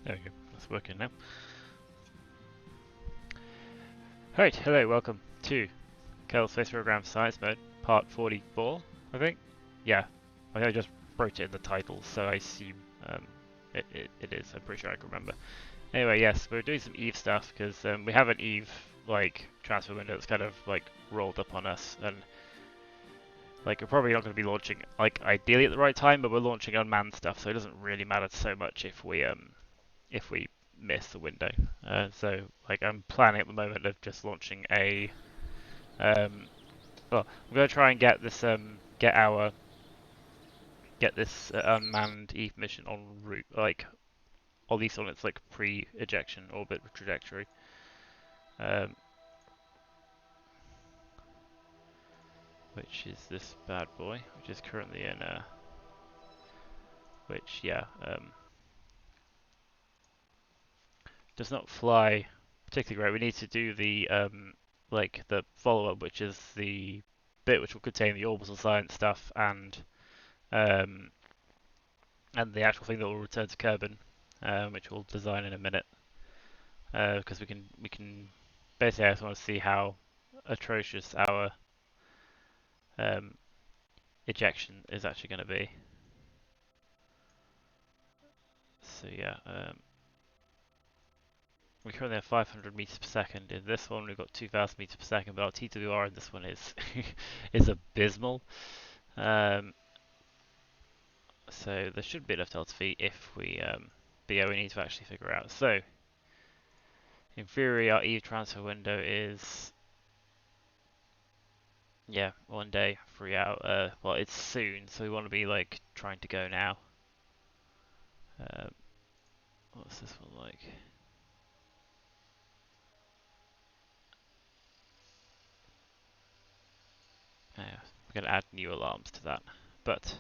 There we go, that's working now. Alright, hello, welcome to Kerbal Space Program Science Mode, part 44, I think? Yeah, I think I just wrote it in the title, so I assume it is, I'm pretty sure I can remember. Anyway, yes, we're doing some Eve stuff, because we have an Eve, like, transfer window that's kind of, like, rolled up on us, and like, we're probably not going to be launching, like, ideally at the right time, but we're launching unmanned stuff, so it doesn't really matter so much if we miss the window. So, like, I'm planning at the moment of just launching a, well, I'm going to try and get this, get this unmanned Eve mission en route, like, at least on its, like, pre-ejection orbit trajectory. Which is this bad boy, which is currently in, which, yeah, does not fly particularly great. We need to do the like the follow-up, which is the bit which will contain the orbital science stuff um, and the actual thing that will return to Kerbin, which we'll design in a minute. Because we can basically, I just want to see how atrocious our ejection is actually going to be. So yeah. We currently have 500 meters per second. In this one, we've got 2,000 meters per second, but our TWR in this one is is abysmal. So there should be enough delta V if we, but yeah, we need to actually figure out. So in theory, our Eve transfer window is, yeah, 1 day, 3 hours. Well, it's soon, so we want to be like trying to go now. What's this one like? Yeah, we're gonna add new alarms to that, but.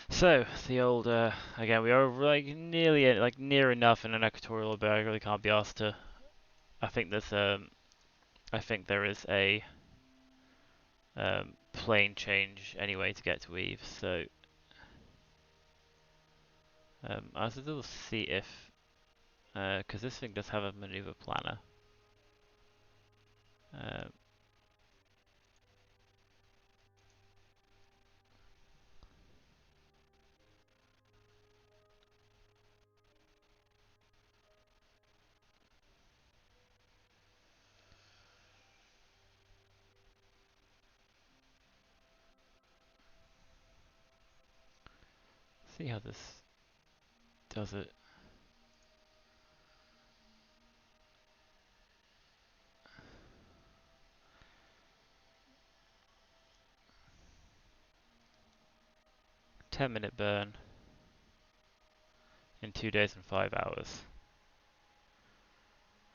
So the old again, we are like nearly like near enough in an equatorial, but I really can't be asked to. I think there is a plane change anyway to get to Eve. So I was able to see if because this thing does have a maneuver planner. Um, see how this does it. $10-minute burn in 2 days and 5 hours.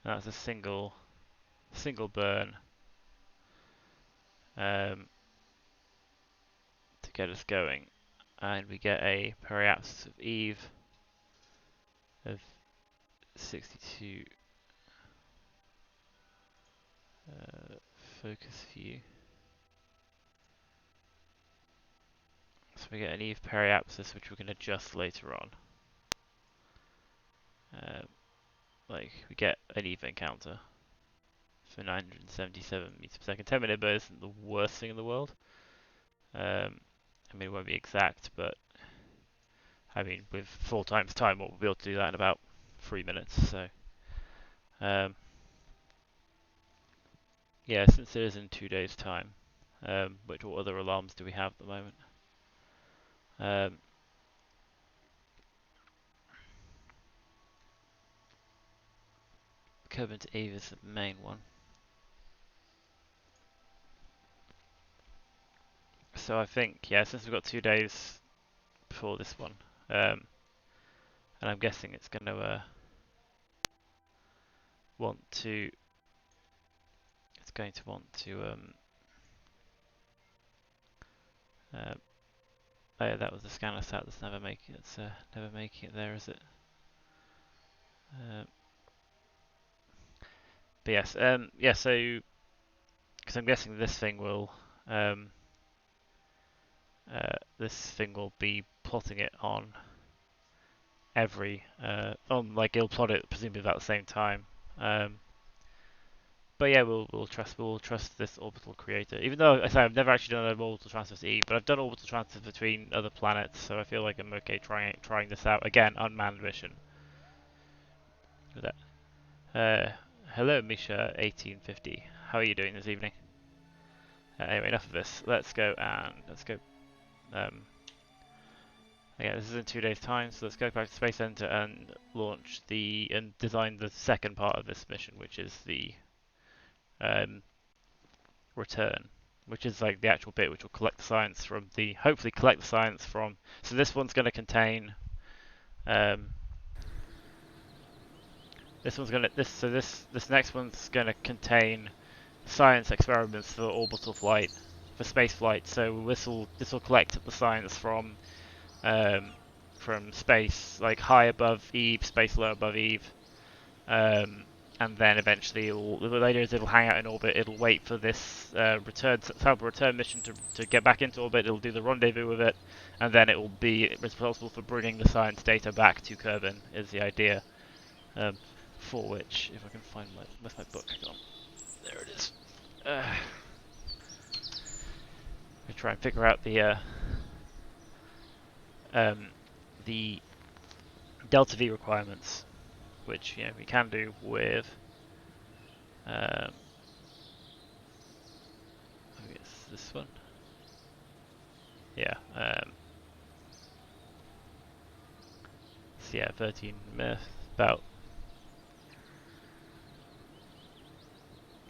And that's a single burn to get us going, and we get a periapsis of Eve of 62 focus view. So we get an Eve periapsis, which we can adjust later on. Like we get an Eve encounter for 977 meters per second. 10-minute burn isn't the worst thing in the world. I mean, it won't be exact, but I mean, with 4 times time, we'll be able to do that in about 3 minutes. So, yeah, since it is in 2 days' time, what other alarms do we have at the moment? Kerbin to Eve is the main one. So I think, yeah, since we've got 2 days before this one, and I'm guessing it's going to want to, it's going to want to, oh yeah, that was the scanner sat that's never making it, never making it there, is it? But yes, yeah, so, because I'm guessing this thing will be plotting it on every like it'll plot it presumably about the same time. But yeah, we'll trust this orbital creator. Even though I say I've never actually done an orbital transfer to Eve, but I've done orbital transfers between other planets, so I feel like I'm okay trying this out again. Unmanned mission. Look at that. Hello, Misha 1850. How are you doing this evening? Anyway, enough of this. Let's go. Yeah, this is in 2 days' time, so let's go back to Space Center and design the second part of this mission, which is the return, which is like the actual bit which will collect the science from hopefully collect the science from. So this one's going to contain. This next one's going to contain science experiments for orbital flight, for space flight. So this will collect the science from space, like high above Eve, space low above Eve, and then eventually the idea is it'll hang out in orbit. It'll wait for this sample return mission to get back into orbit. It'll do the rendezvous with it, and then it will be responsible for bringing the science data back to Kerbin. Is the idea, for which, if I can find where's my book gone? There it is. I try and figure out the delta V requirements, which we can do with I guess this one. Yeah. So yeah, 13 about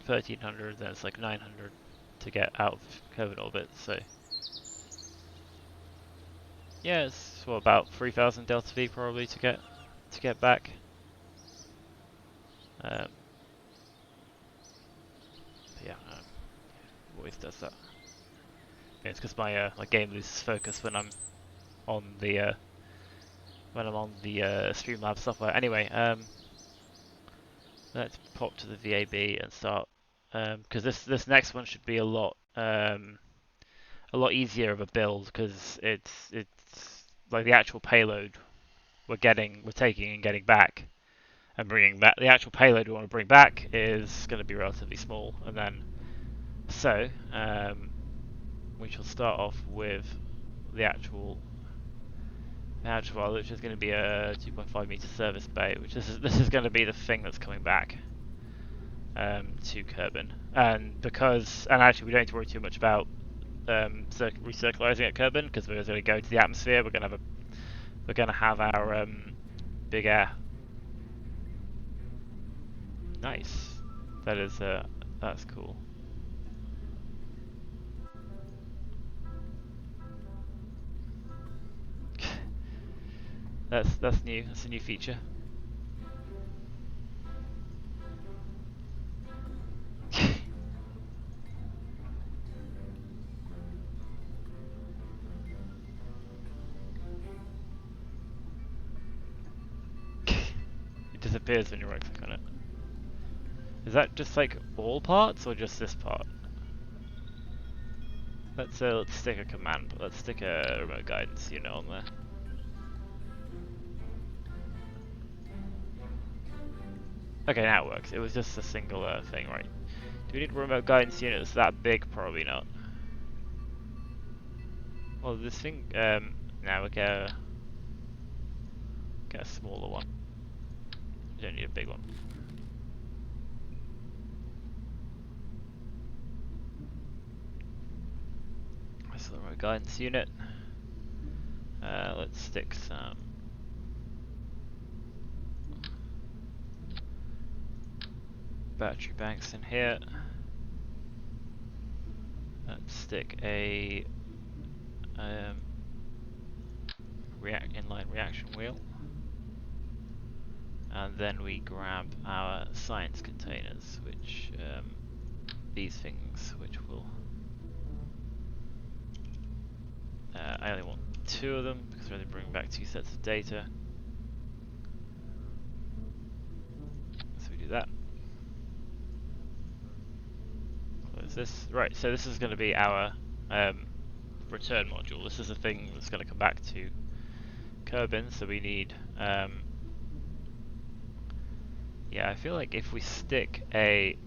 1300. Then it's like 900 to get out of Kerbin orbit. So yeah, it's about 3000 delta V probably to get back. Yeah, always does that. Yeah, it's because my game loses focus when I'm on the Streamlabs software. Anyway, let's pop to the VAB and start, because this next one should be a lot easier of a build, because it's like the actual payload we're taking and getting back and bringing back. The actual payload we want to bring back is going to be relatively small, and then we shall start off with the actual which is going to be a 2.5 meter service bay, which this is going to be the thing that's coming back to Kerbin, and actually we don't need to worry too much about recircularizing at Kerbin, because we're going to go to the atmosphere. We're going to have our big air. Nice. That's cool. That's new. That's a new feature. It disappears when you right click on it. Is that just like all parts or just this part? Let's stick a command. Let's stick a remote guidance unit on there. Okay, now it works. It was just a single thing, right? Do we need a remote guidance unit that's that big? Probably not. Well, this thing. Now we get a smaller one. We don't need a big one. That's the remote guidance unit. Let's stick some. Battery banks in here. Let's stick a inline reaction wheel, and then we grab our science containers, which these things, which will I only want 2 of them because we're only bringing back 2 sets of data. So we do that. Close this. Right, so this is going to be our return module. This is the thing that's going to come back to Kerbin, so we need yeah, I feel like if we stick a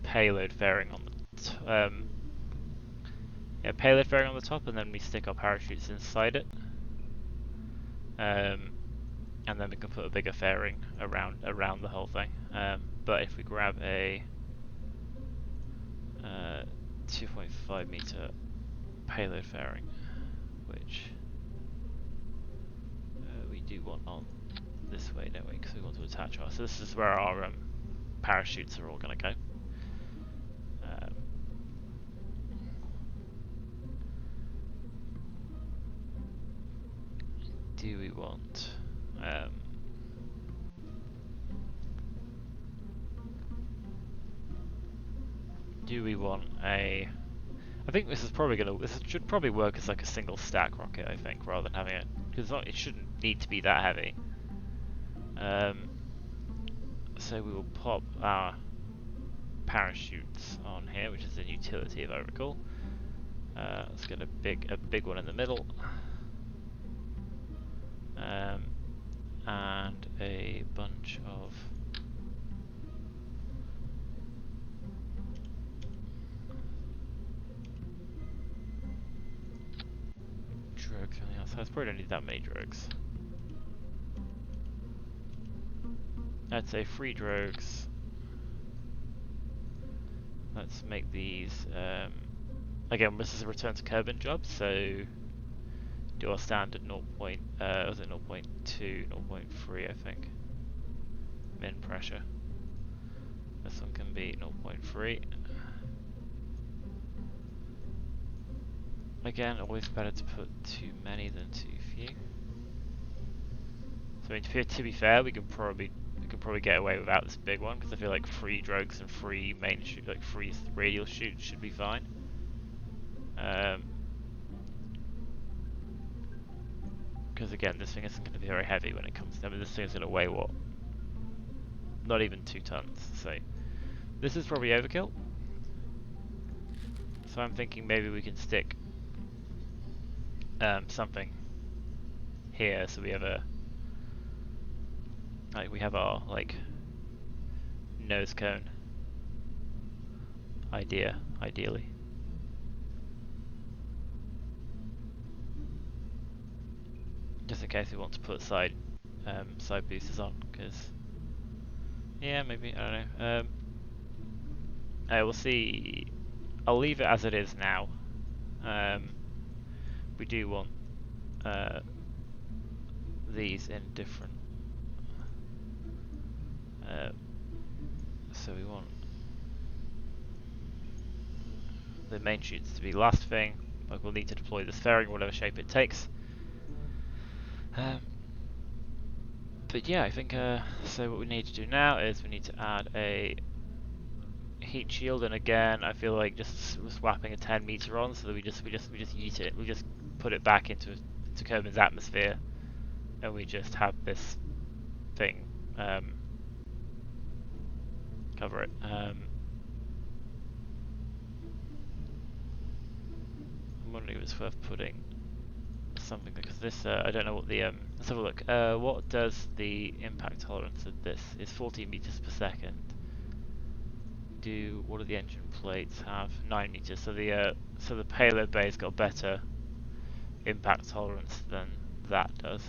payload fairing on the yeah, payload fairing on the top, and then we stick our parachutes inside it, and then we can put a bigger fairing around the whole thing. But if we grab a 2.5 meter payload fairing, which we do want on this way, don't we? Because we want to attach our. So this is where our parachutes are all going to go. Do we want? Do we want a? I think this is probably gonna. This should probably work as like a single stack rocket. I think rather than having it, because it shouldn't need to be that heavy. So we will pop our parachutes on here, which is a utility if I recall. Let's get a big one in the middle, and a bunch of drogues on the outside. I probably don't need that many drogues. I'd say 3 drogues. Let's make these. Again, this is a return to Kerbin job, so do our standard 0. Was it 0.2, 0.3, I think. Min pressure. This one can be 0.3. Again, always better to put too many than too few. So I mean, to be fair, we can probably get away without this big one, because I feel like 3 drogues and 3 main shoot, like 3 radial shoots should be fine. Because again, this thing isn't going to be very heavy when it comes to. I mean, this thing is going to weigh what? Not even 2 tons. So this is probably overkill. So I'm thinking maybe we can stick something here, so we have a our like nose cone ideally. Just in case we want to put side boosters on, because yeah, maybe, I don't know. We'll see. I'll leave it as it is now. We do want these in different. So we want the main shoots to be last thing. Like, we'll need to deploy this fairing, whatever shape it takes. But yeah, I think so. What we need to do now is we need to add a heat shield, and again, I feel like just swapping a 10 meter on, so that we just yeet it. We just put it back into Kerbin's atmosphere, and we just have this thing cover it. I'm wondering if it's worth putting something, because this I don't know what the let's have a look. What does the impact tolerance of this is? 14 meters per second. What do the engine plates have? 9 meters. So the payload bay's got better impact tolerance than that does.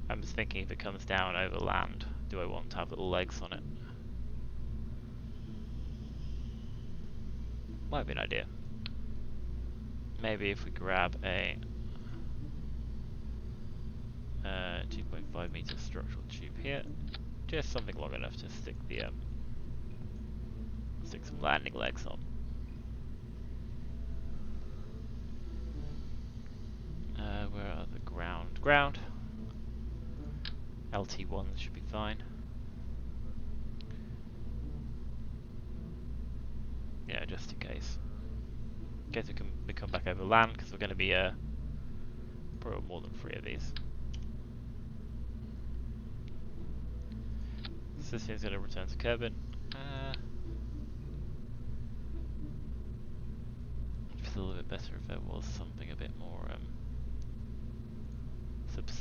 I'm just thinking if it comes down over land, do I want to have little legs on it? Might be an idea. Maybe if we grab a 2.5 meter structural tube here, just something long enough to stick the stick some landing legs on. Where are the ground? LT1 should be fine. Yeah, just in case. In case we come back over land, because we're going to be probably more than 3 of these. So this thing's going to return to Kerbin. It's a little bit better if there was something a bit more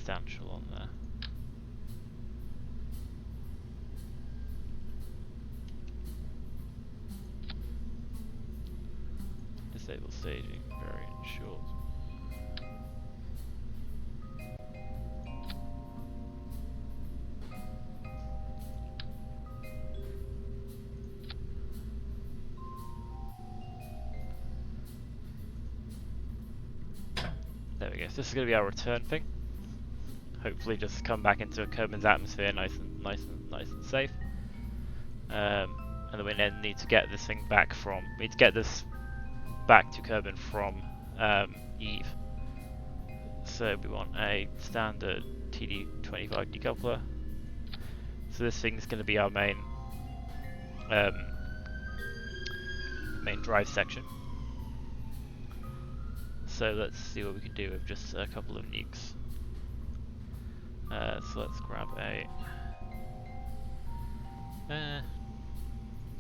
substantial on there. Disable staging, variant short. There we go. So this is going to be our return thing. Hopefully, just come back into Kerbin's atmosphere, nice and safe. And then we then need to get this thing back from. We need to get this back to Kerbin from Eve. So we want a standard TD25 decoupler. So this thing's going to be our main drive section. So let's see what we can do with just a couple of nukes. So let's grab a.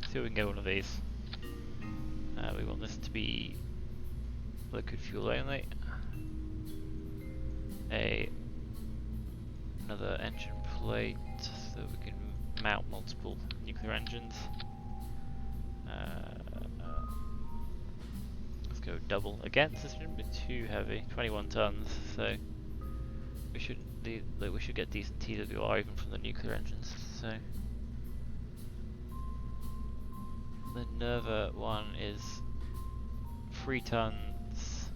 See if we can get one of these. We want this to be liquid fuel only. Another engine plate so we can mount multiple nuclear engines. Let's go double again. This shouldn't be too heavy. 21 tons. So we should get decent TWR even from the nuclear engines. So the manoeuvre one is 3 tons,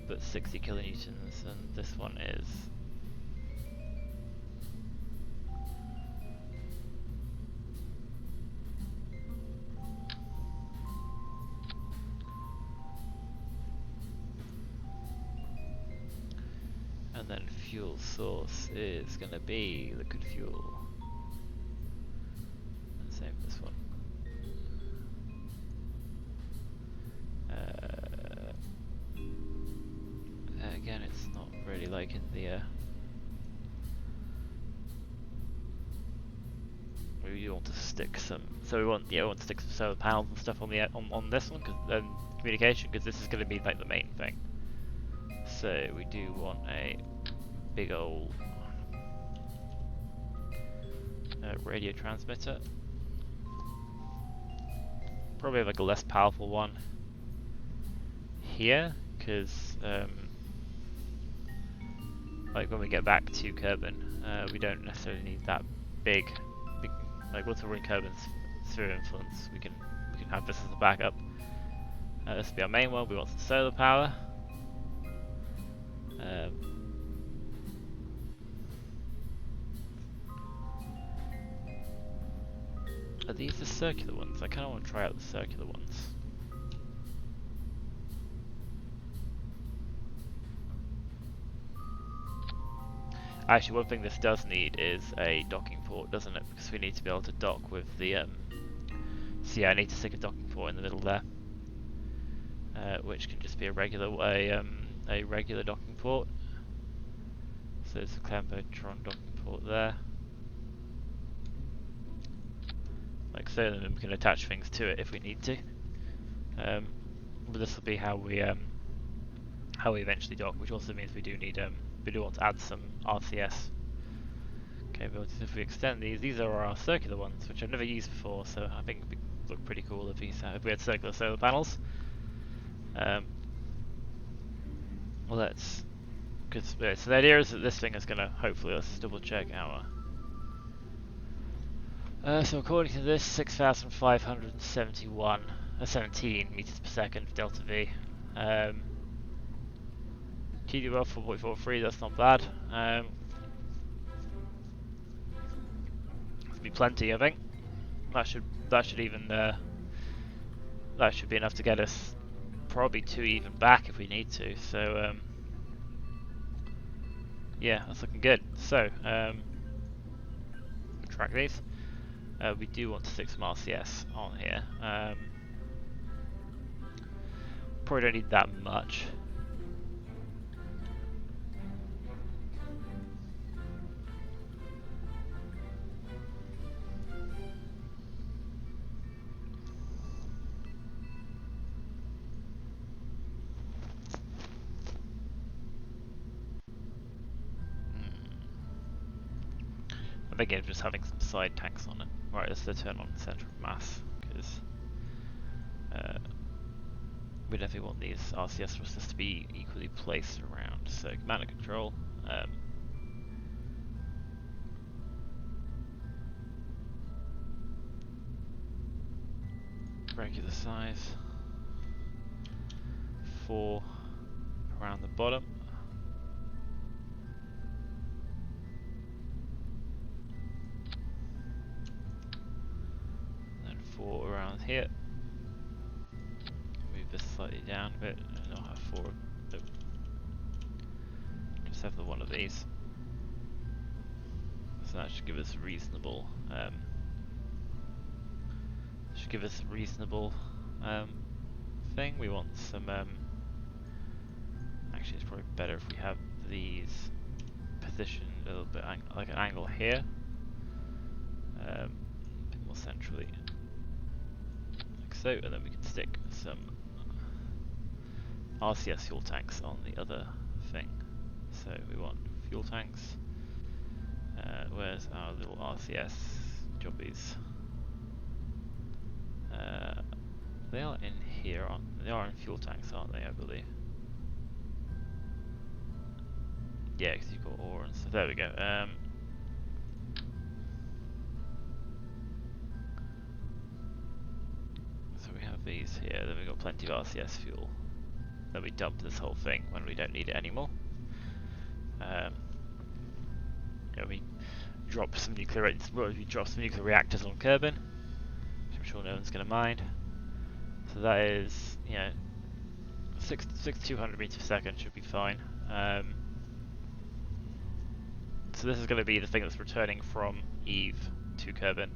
but 60 kilonewtons, and this one is and then fuel source is going to be liquid fuel. And same with this one. Again, it's not really like in the. We do want to stick some. So we want to stick some solar panels and stuff on the on this one, because communication, because this is going to be like the main thing. So we do want a big old radio transmitter. Probably like a less powerful one here, because like when we get back to Kerbin, we don't necessarily need that big like once we're in Kerbin's sphere of influence, we can have this as a backup. This will be our main one. We want some solar power. Are these the circular ones? I kind of want to try out the circular ones. Actually, one thing this does need is a docking port, doesn't it? Because we need to be able to dock with the. So yeah, I need to stick a docking port in the middle there, which can just be a regular docking port. So there's a Clampotron docking port there. Like so, then we can attach things to it if we need to. But this will be how we eventually dock, which also means we do want to add some RCS capabilities. If we extend these are our circular ones, which I've never used before, so I think it'd look pretty cool if we had circular solar panels. So the idea is that this thing is going to hopefully, let's double check our. So according to this, 6,517 meters per second for delta V. TDL 4.43, that's not bad. That'll be plenty, I think. That should be enough to get us probably 2 even back if we need to. So yeah, that's looking good. So track these. We do want to stick some RCS on here. Probably don't need that much. I'm thinking of just having some side tanks on it. Right, let's turn on center of mass, because we definitely want these RCS thrusters to be equally placed around. So command and control. Regular size. 4 around the bottom. And then 4 around here. Move this slightly down a bit, and I'll have 4. Nope. Just have the one of these. So that should give us reasonable. Thing. We want some. Actually, it's probably better if we have these positioned a little bit like an angle here, a bit more centrally, like so, and then we can stick some RCS fuel tanks on the other thing. So we want fuel tanks. Where's our little RCS jobbies? They are in here, aren't they? They are in fuel tanks, aren't they, I believe? Yeah, because you've got ore and stuff. There we go. So we have these here, then we've got plenty of RCS fuel. Then we dump this whole thing when we don't need it anymore. Yeah, we drop some nuclear reactors on Kerbin, which I'm sure no one's going to mind. So that is, you know, 200 meters per second should be fine. So this is going to be the thing that's returning from Eve to Kerbin.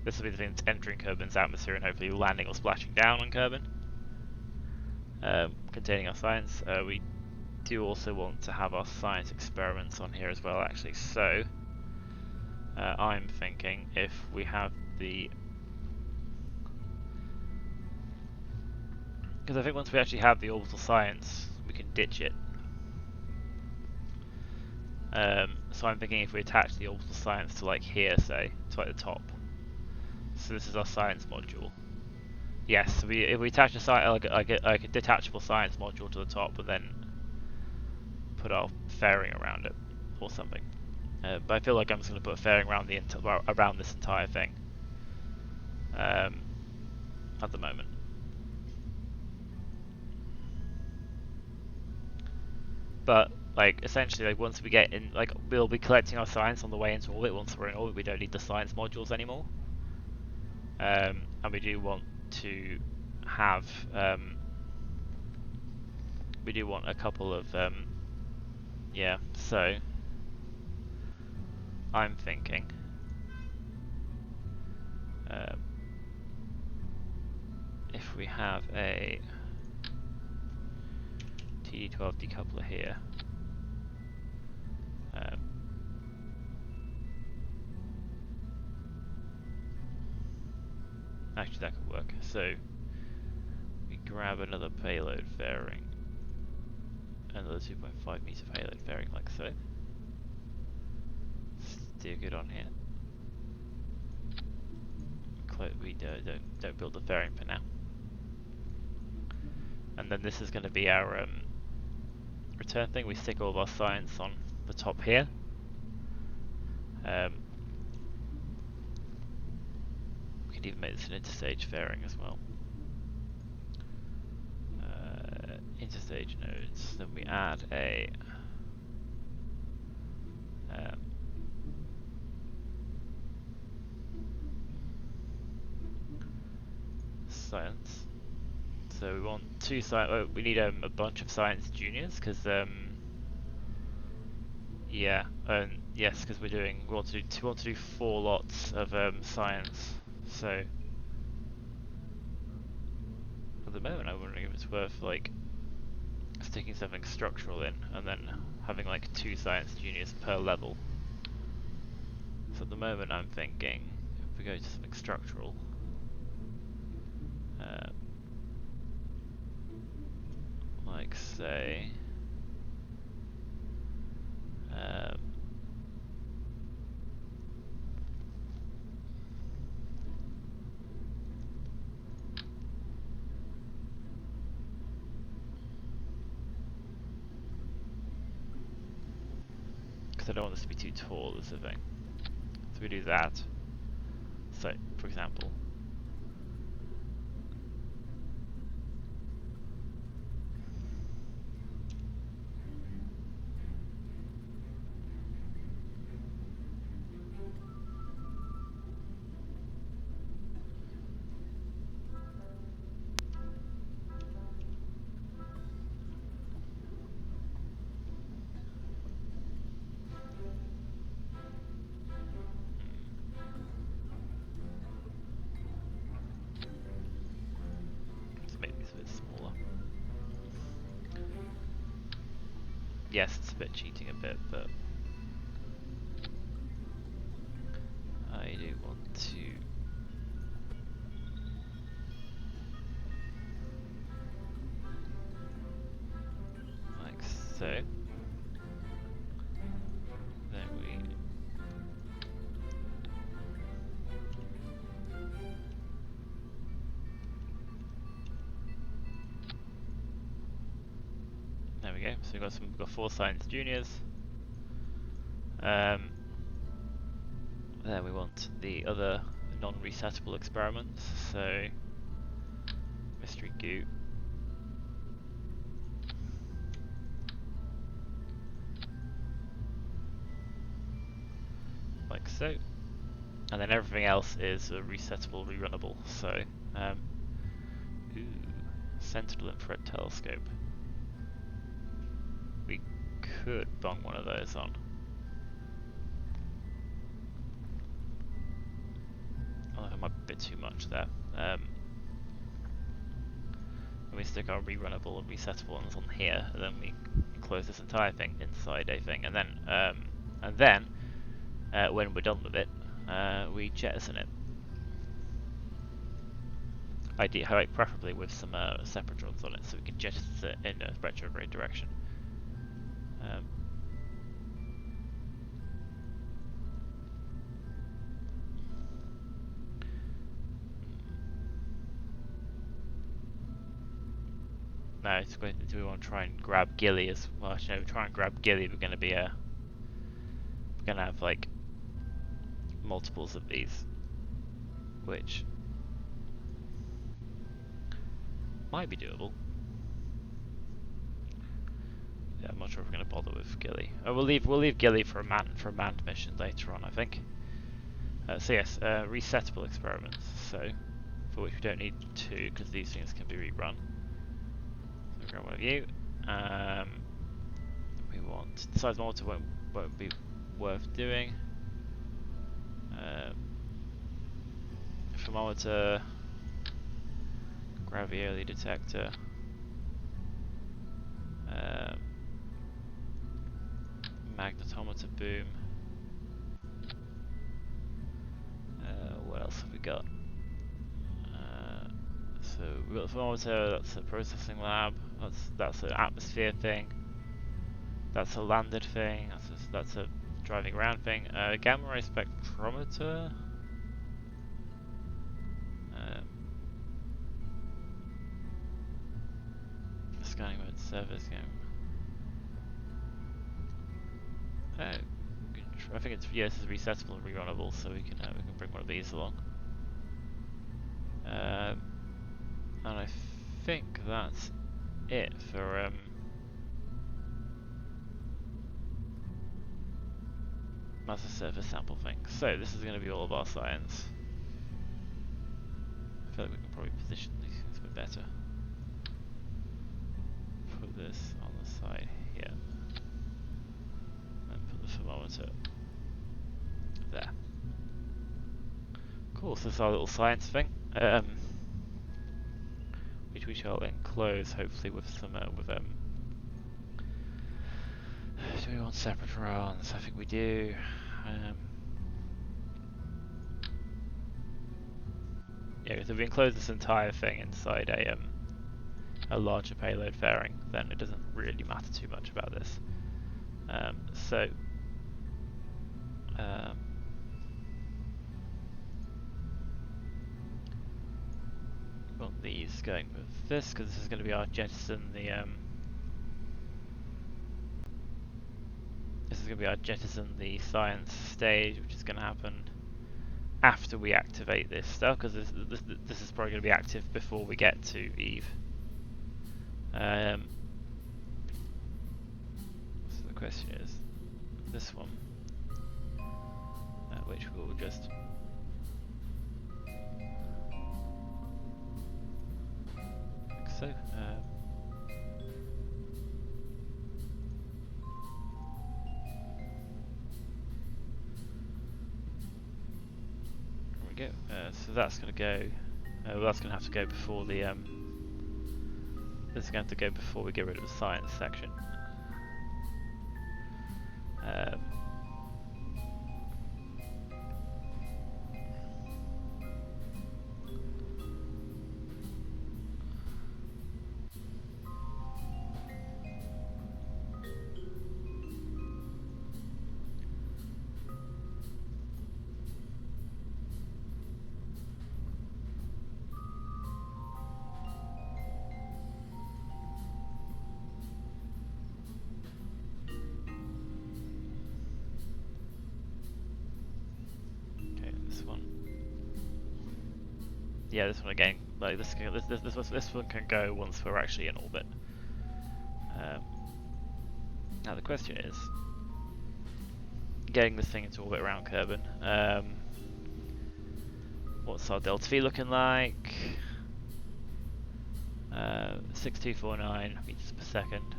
This will be the thing that's entering Kerbin's atmosphere and hopefully landing or splashing down on Kerbin, containing our science. We do also want to have our science experiments on here as well, actually. So I'm thinking if we have the... Because I think once we actually have the orbital science, we can ditch it. So I'm thinking if we attach the orbital science to like here, say, to like the top. So this is our science module. Yes, so if we attach a detachable science module to the top, and then put our fairing around it or something. But I feel like I'm just going to put a fairing around around this entire thing at the moment. But like essentially, like once we get in, like we'll be collecting our science on the way into orbit. Once we're in orbit, we don't need the science modules anymore. And we do want to have we do want a couple of yeah. So I'm thinking if we have a TD12 decoupler here, actually that could work. So we grab another payload fairing, another 2.5 meter payload fairing like so. Steer good on here. We don't build the fairing for now. And then this is going to be our return thing. We stick all of our science on the top here. We could even make this an interstage fairing as well. Interstage nodes. Then we add a science. So we want 2 science. Oh, we need a bunch of science juniors because yeah, yes, because we want to do 4 lots of science. So at the moment, I'm wondering if it's worth like sticking something structural in and then having like 2 science juniors per level. So at the moment, I'm thinking if we go to something structural. Like say because I don't want this to be too tall is the thing. So we do that. So, for example, let's make these a bit smaller. Yes, it's a bit cheating a bit, but I do want to like so. Then we there we go. So we've got 4 science juniors. Then we want the other non-resettable experiments. So mystery goo. Like so. And then everything else is resettable, rerunnable. So, Sentinel infrared telescope. We could bung one of those on. Oh, that might be a bit too much there. And we stick our rerunnable and resettable ones on here, and then we close this entire thing inside a thing, and then when we're done with it, we jettison it. Preferably with some separatrons on it, so we can jettison it in a retrograde direction. No, it's going to, do we want to try and grab Gilly as well? Actually, no, try and grab Gilly. We're going to be we're going to have like multiples of these, which might be doable. Yeah, I'm not sure if we're going to bother with Gilly. We'll leave Gilly for a manned mission later on, I think. So yes, resettable experiments. So for which we don't need 2 because these things can be rerun. So grab one of you. We want the size monitor won't be worth doing. Thermometer, gravity early detector. Magnetometer boom. What else have we got? So we've got the thermometer, that's a processing lab, that's an atmosphere thing, that's a landed thing, that's a driving around thing. Gamma ray spectrometer. Scanning mode service game. I think it's this is resettable and rerunnable, so we can bring one of these along. And I think that's it for master surface sample thing. So this is going to be all of our science. I feel like we can probably position these things a bit better. Put this on the side here. And put the thermometer there. Cool, so this is our little science thing. Which we shall enclose hopefully with some do we want separatrons? I think we do. Yeah, if we enclose this entire thing inside a larger payload fairing, then it doesn't really matter too much about this. We want these going with this because this is going to this is going to be our jettison the science stage, which is going to happen after we activate this stuff, because this is probably going to be active before we get to Eve. So the question is this one, which we'll just like so. There we go. So that's going to go. Well, that's going to have to go before the. This is going to have to go before we get rid of the science section. Yeah, this one again. Like this one can go once we're actually in orbit. Now the question is getting this thing into orbit around Kerbin. What's our delta V looking like? 6249 meters per second.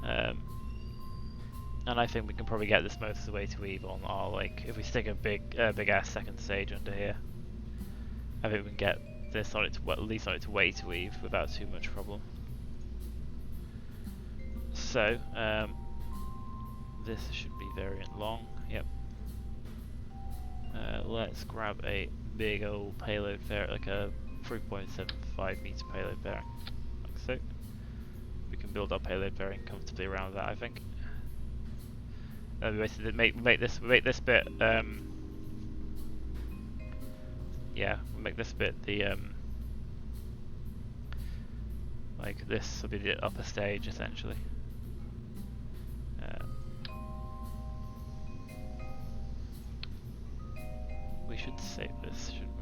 And I think we can probably get this most of the way to Eve on our, like, if we stick a big ass second stage under here. I think we can get this on it to, well, at least on its way to Eve without too much problem. So this should be variant long. Yep. Let's grab a big old payload fairing, like a 3.75 meter payload fairing, like so. We can build our payload fairing comfortably around that, I think. We basically make this bit. Yeah, we'll make this bit the like this will be the upper stage essentially. We should save this, shouldn't we?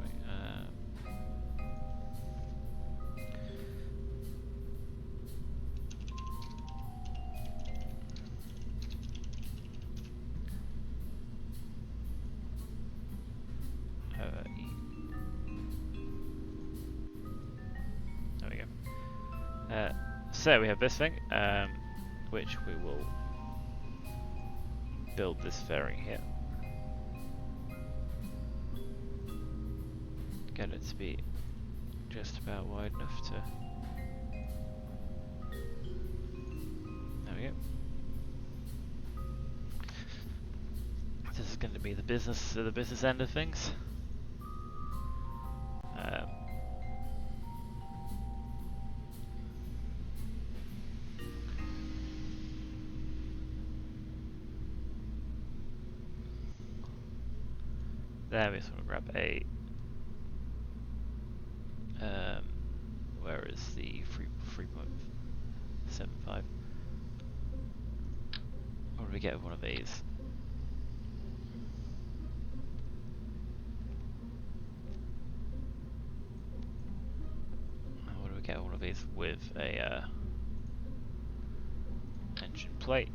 There we go. So we have this thing, which we will build this fairing here. Get it to be just about wide enough to. There we go. This is going to be the business end of things. There we just want to grab a. Where is the 3.75? What do we get with one of these? What do we get with one of these with a engine plate?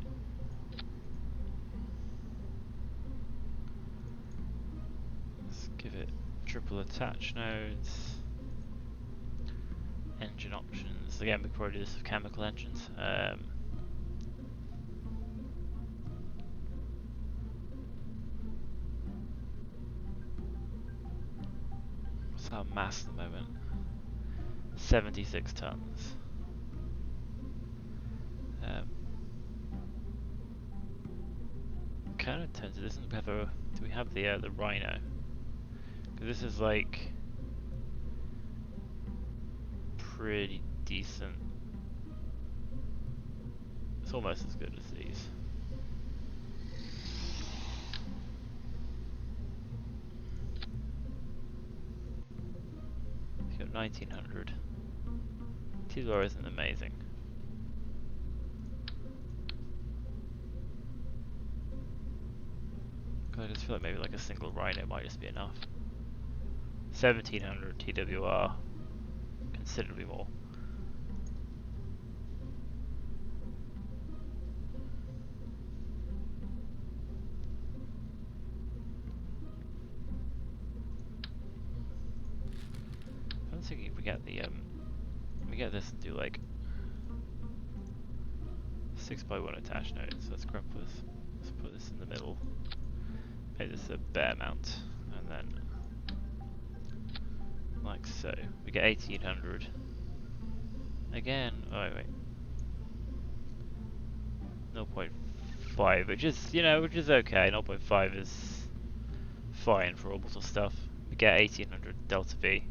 Let's give it triple attach nodes. Engine options. Again, we could probably do this with chemical engines. What's our mass at the moment? 76 tons. Kind of turns it. Doesn't we have a? Do we have the Rhino? Because this is like pretty decent. It's almost as good as these. It's got 1900. T-Lore isn't amazing. just feel like maybe like a single Rhino might just be enough. 1700 TWR, considerably more. I was thinking if we get the we get this and do like 6x1 attached nodes. So let's grab this. Let's put this in the middle. Make this a bare mount, and then like so. We get 1800. Again. Oh wait. 0.5, which is which is okay. 0.5 is fine for orbital stuff. We get 1800 delta V.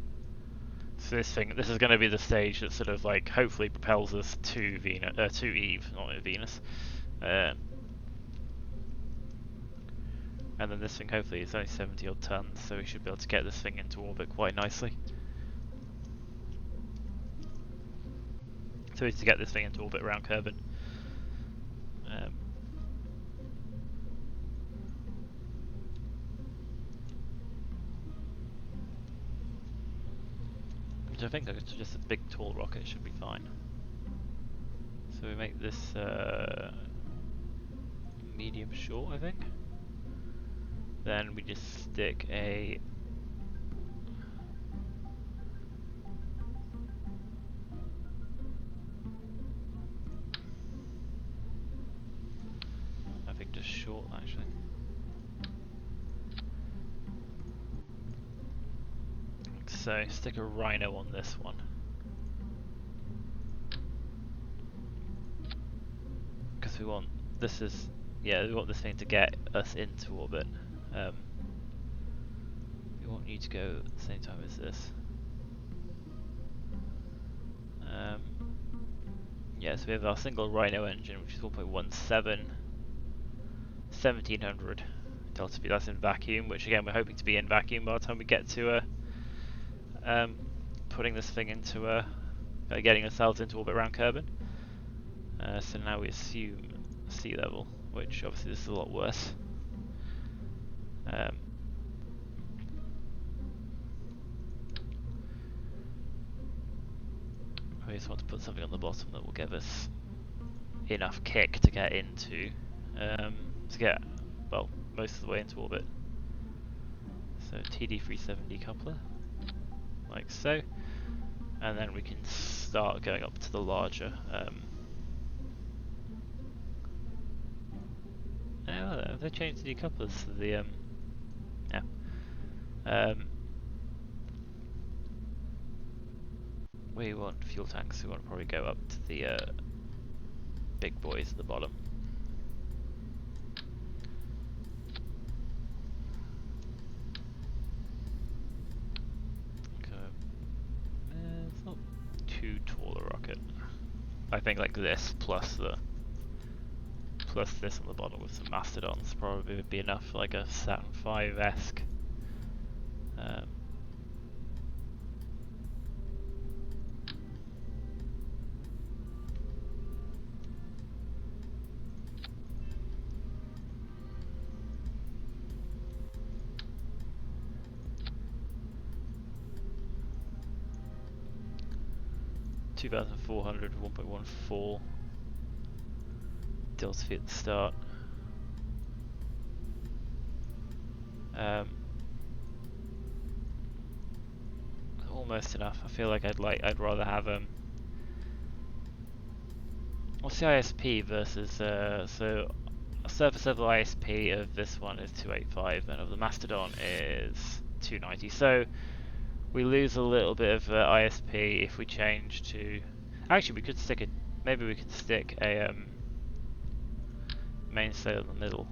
So this is going to be the stage that sort of like hopefully propels us to Venus, to Eve, not Venus. And then this thing hopefully is only 70 odd tons, so we should be able to get this thing into orbit quite nicely. So we need to get this thing into orbit around Kerbin. Which I think it's just a big tall rocket should be fine. So we make this medium short, I think. Then we just stick a just short actually. So stick a Rhino on this one. Because we want we want this thing to get us into orbit. We want you to go at the same time as this. Yeah, so we have our single Rhino engine, which is 1.17, 1700 delta V. That's in vacuum, which again we're hoping to be in vacuum by the time we get to putting this thing into getting ourselves into orbit around Kerbin. So now we assume sea level, which obviously this is a lot worse. We just want to put something on the bottom that will give us enough kick to get into, well, most of the way into orbit. So TD37 decoupler, like so, and then we can start going up to the larger. Have they changed the decouplers to the we want fuel tanks, so we want to probably go up to the big boys at the bottom. It's not too tall a rocket. I think like this plus this on the bottom with some mastodons probably would be enough for like a Saturn V-esque. 2400, 1.14 delta V at the start. Almost enough. I feel like I'd rather have what's the ISP versus so a surface level ISP of this one is 285 and of the Mastodon is 290. So we lose a little bit of ISP if we change to. Actually, we could stick maybe we could stick a mainstay in the middle.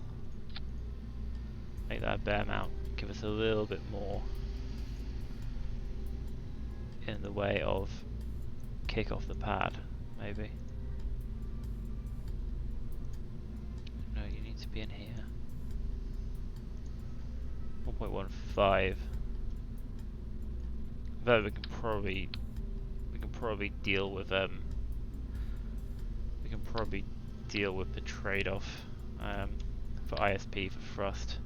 Make that a bare mount. Give us a little bit more in the way of kick off the pad, maybe. No, you need to be in here. 1.15. Though we can probably deal with the trade-off for ISP for thrust.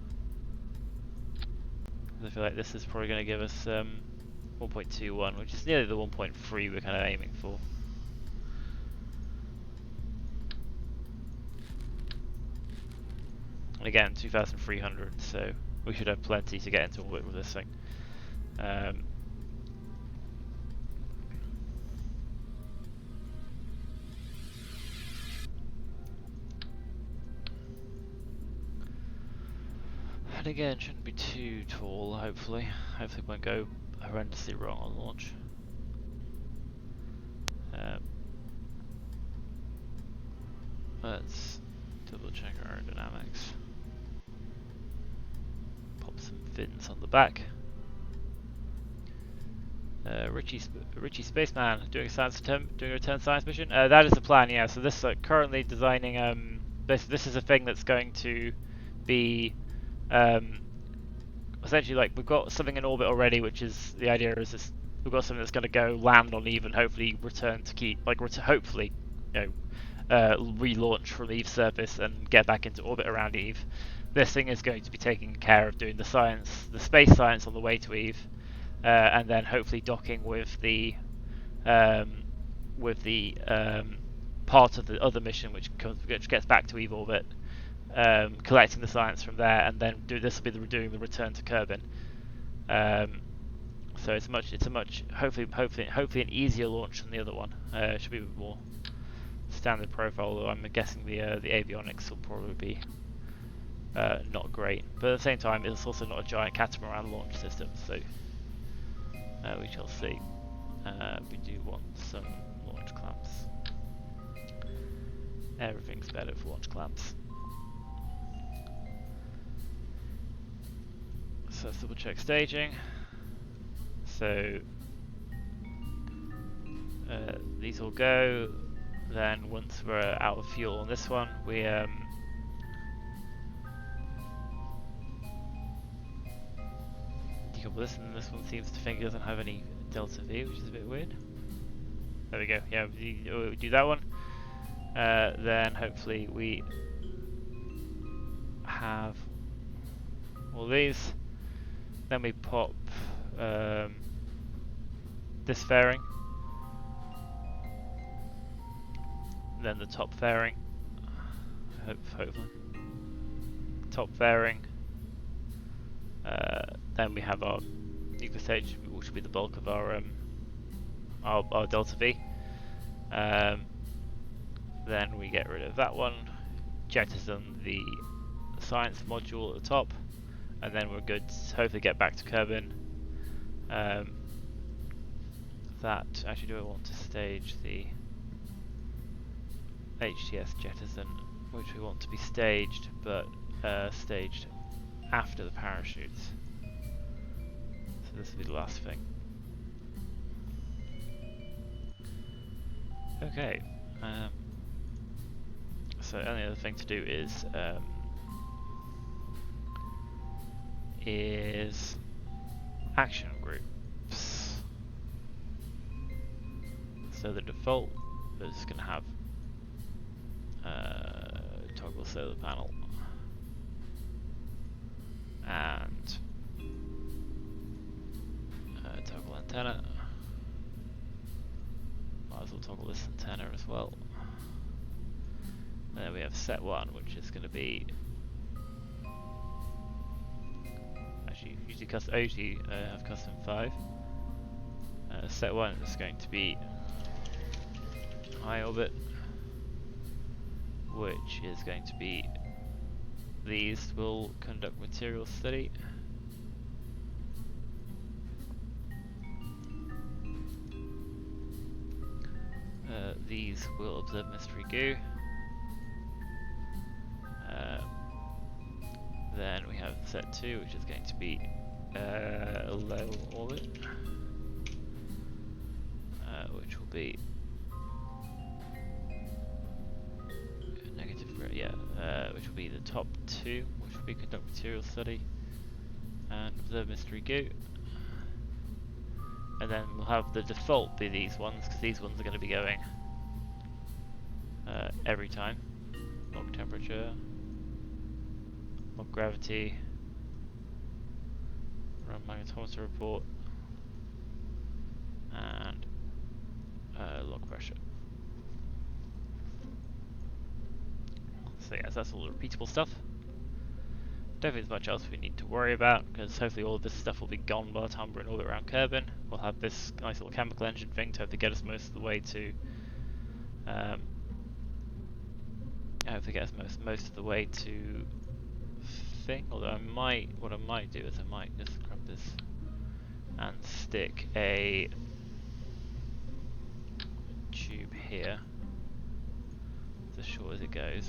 I feel like this is probably going to give us 1.21, which is nearly the 1.3 we're kind of aiming for. And again, 2,300, so we should have plenty to get into orbit with this thing. And again, shouldn't be too tall, hopefully. Hopefully it won't go horrendously wrong on launch. Let's double check our aerodynamics. Pop some fins on the back. Richie Spaceman doing a return science mission. That is the plan, yeah. So this currently designing. This is a thing that's going to be essentially like we've got something in orbit already, which is the idea is this, we've got something that's going to go land on Eve and hopefully return to keep hopefully relaunch from Eve's surface and get back into orbit around Eve. This thing is going to be taking care of doing the space science on the way to Eve. And then hopefully docking with the part of the other mission which gets back to Eve orbit, collecting the science from there, and then this will be doing the return to Kerbin. So it's a much hopefully an easier launch than the other one. It should be a bit more standard profile, although I'm guessing the avionics will probably be not great. But at the same time, it's also not a giant catamaran launch system, so. We shall see. We do want some launch clamps. Everything's better for launch clamps. So let's double check staging. So these will go. Then once we're out of fuel on this one, we decouple this, and this one seems to think it doesn't have any delta V, which is a bit weird. There we go. Yeah, we do that one. Then hopefully we have all these. Then we pop this fairing. Then the top fairing. Hopefully. Top fairing. Then we have our nuclear stage, which will be the bulk of our delta V. Then we get rid of that one, jettison the science module at the top, and then we're good to hopefully get back to Kerbin. Actually, do I want to stage the HTS jettison, which we want to be staged, but staged after the parachutes. So this will be the last thing. Okay. So the only other thing to do is action groups. So the default is going to have toggle solar panel and toggle antenna. Might as well toggle this antenna as well. And then we have set 1, which is going to be actually I usually have custom 5. Set 1 is going to be high orbit, which is going to be these will conduct material study. These will observe mystery goo. Then we have set 2, which is going to be low orbit, which will be negative, which will be the top 2, which will be conduct material study and observe mystery goo. And then we'll have the default be these ones, because these ones are going to be going every time. Log temperature, log gravity, run magnetometer report, and log pressure. So yes, that's all the repeatable stuff. Don't think there's much else we need to worry about, because hopefully all of this stuff will be gone by the time we're in orbit around Kerbin. We'll have this nice little chemical engine thing to hopefully get us most of the way to hopefully get us most of the way to thing. Although what I might do is I might just grab this and stick a tube here, as short as it goes,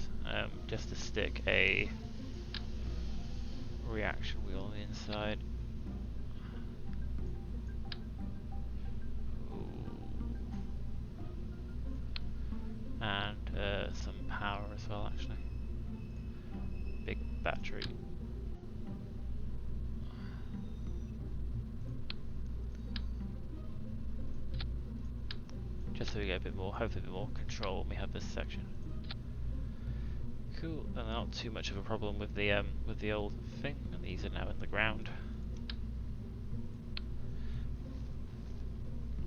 just to stick a reaction wheel on the inside. And some power as well, actually. Big battery. Just so we get a bit more, hopefully a bit more control when we have this section. Cool, and not too much of a problem with the old thing, and these are now in the ground.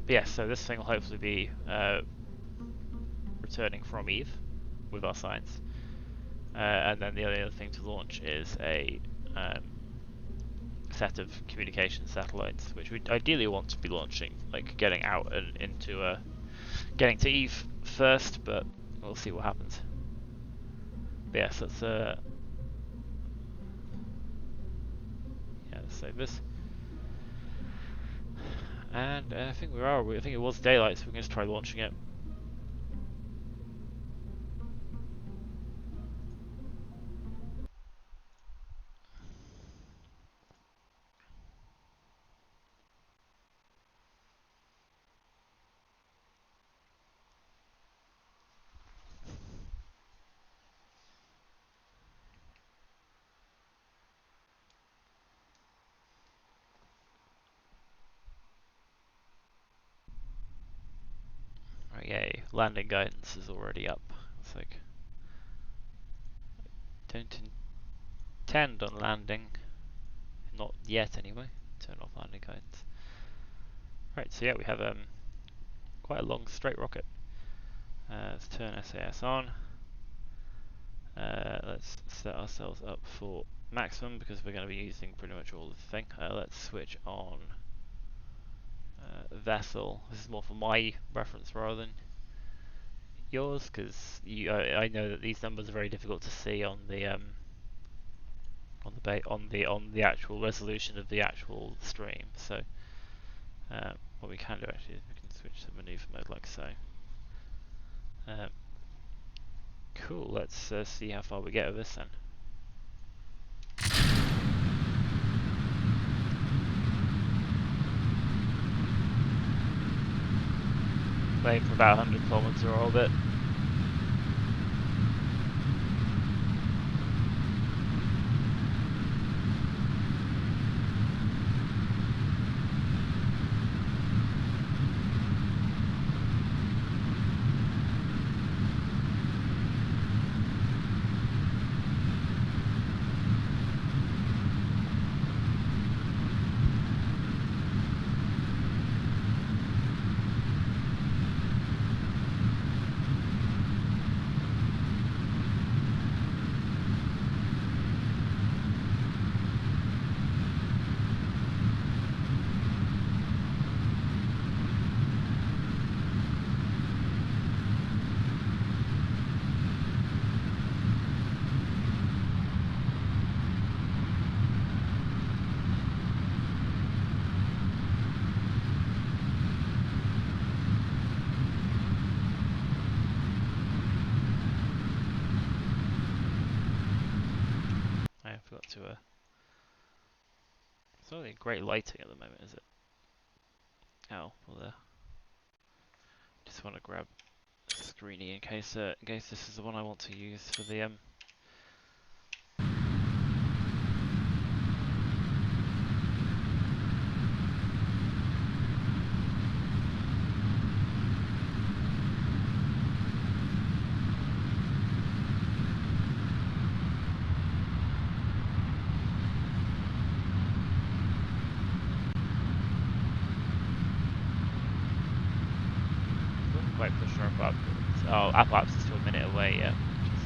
But yes, so this thing will hopefully be returning from Eve with our science, and then the other thing to launch is a set of communication satellites, which we ideally want to be launching, like getting out and into getting to Eve first, but we'll see what happens. But yes, let's let's save this. And I think I think it was daylight, so we're going to try launching it. Yay, landing guidance is already up. It's like, don't intend on landing, not yet anyway. Turn off landing guidance. Right, so yeah, we have quite a long straight rocket. Let's turn SAS on. Let's set ourselves up for maximum because we're going to be using pretty much all of the thing. Let's switch on vessel. This is more for my reference rather than yours, because I know that these numbers are very difficult to see on the on the actual resolution of the actual stream. So what we can do actually is we can switch to manoeuvre mode like so. Cool. Let's see how far we get with this then. Playing for about 100 kilometers orbit. It's not really great lighting at the moment, is it? Oh, well there. Just want to grab a screeny in case this is the one I want to use for the apoapsis to a minute away yet, which is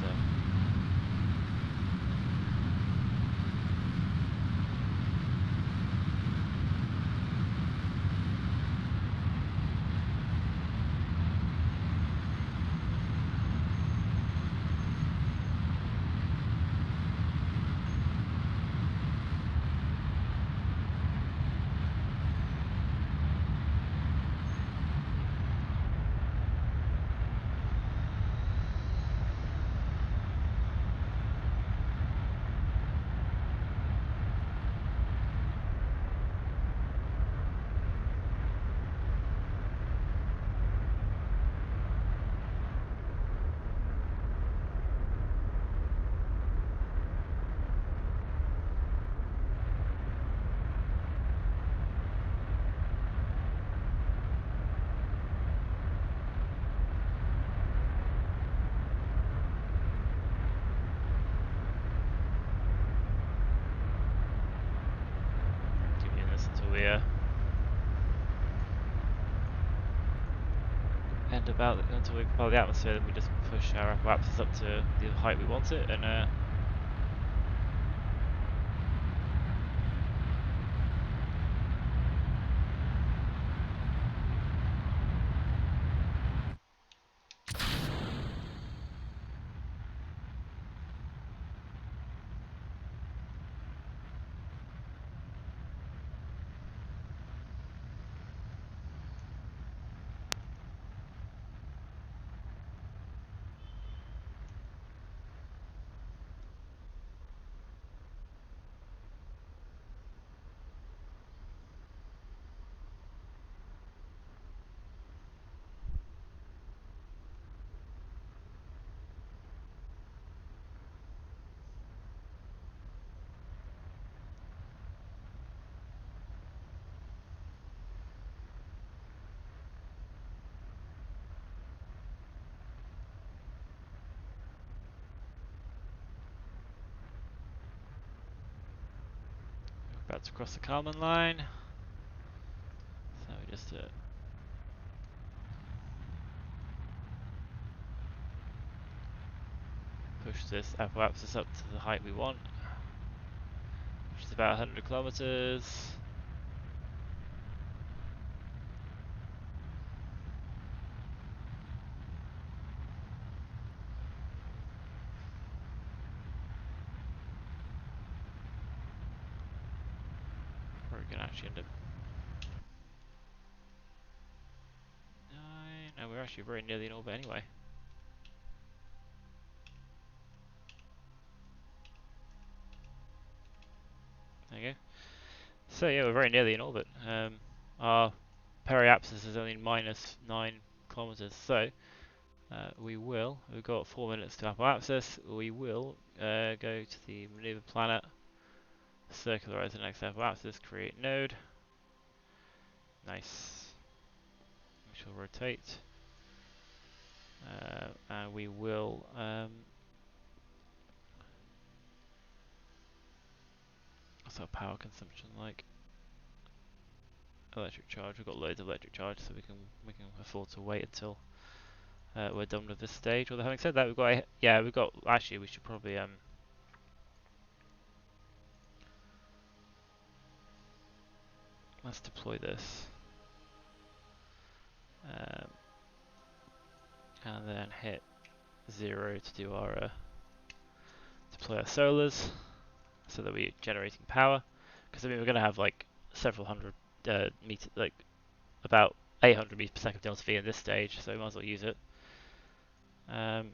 until we end until we follow the atmosphere. Then we just push our apoapsis up to the height we want it, and we're about to cross the Kármán line. So we just push this apoapsis up to the height we want, which is about 100 kilometers. We're gonna actually end up. No, we're actually very nearly in orbit anyway. There you go. So yeah, we're very nearly in orbit. Our periapsis is only -9 kilometers, so we've got 4 minutes to apoapsis. We will go to the manoeuvre planet, circularize the next apoapsis, create node. Nice. We shall rotate. And we will what's our power consumption like? Electric charge. We've got loads of electric charge, so we can afford to wait until we're done with this stage. Although having said that, actually we should probably let's deploy this and then hit 0 to do our deploy our solars, so that we're generating power. Because I mean we're going to have like several hundred meters, like about 800 meters per second delta V in this stage, so we might as well use it. And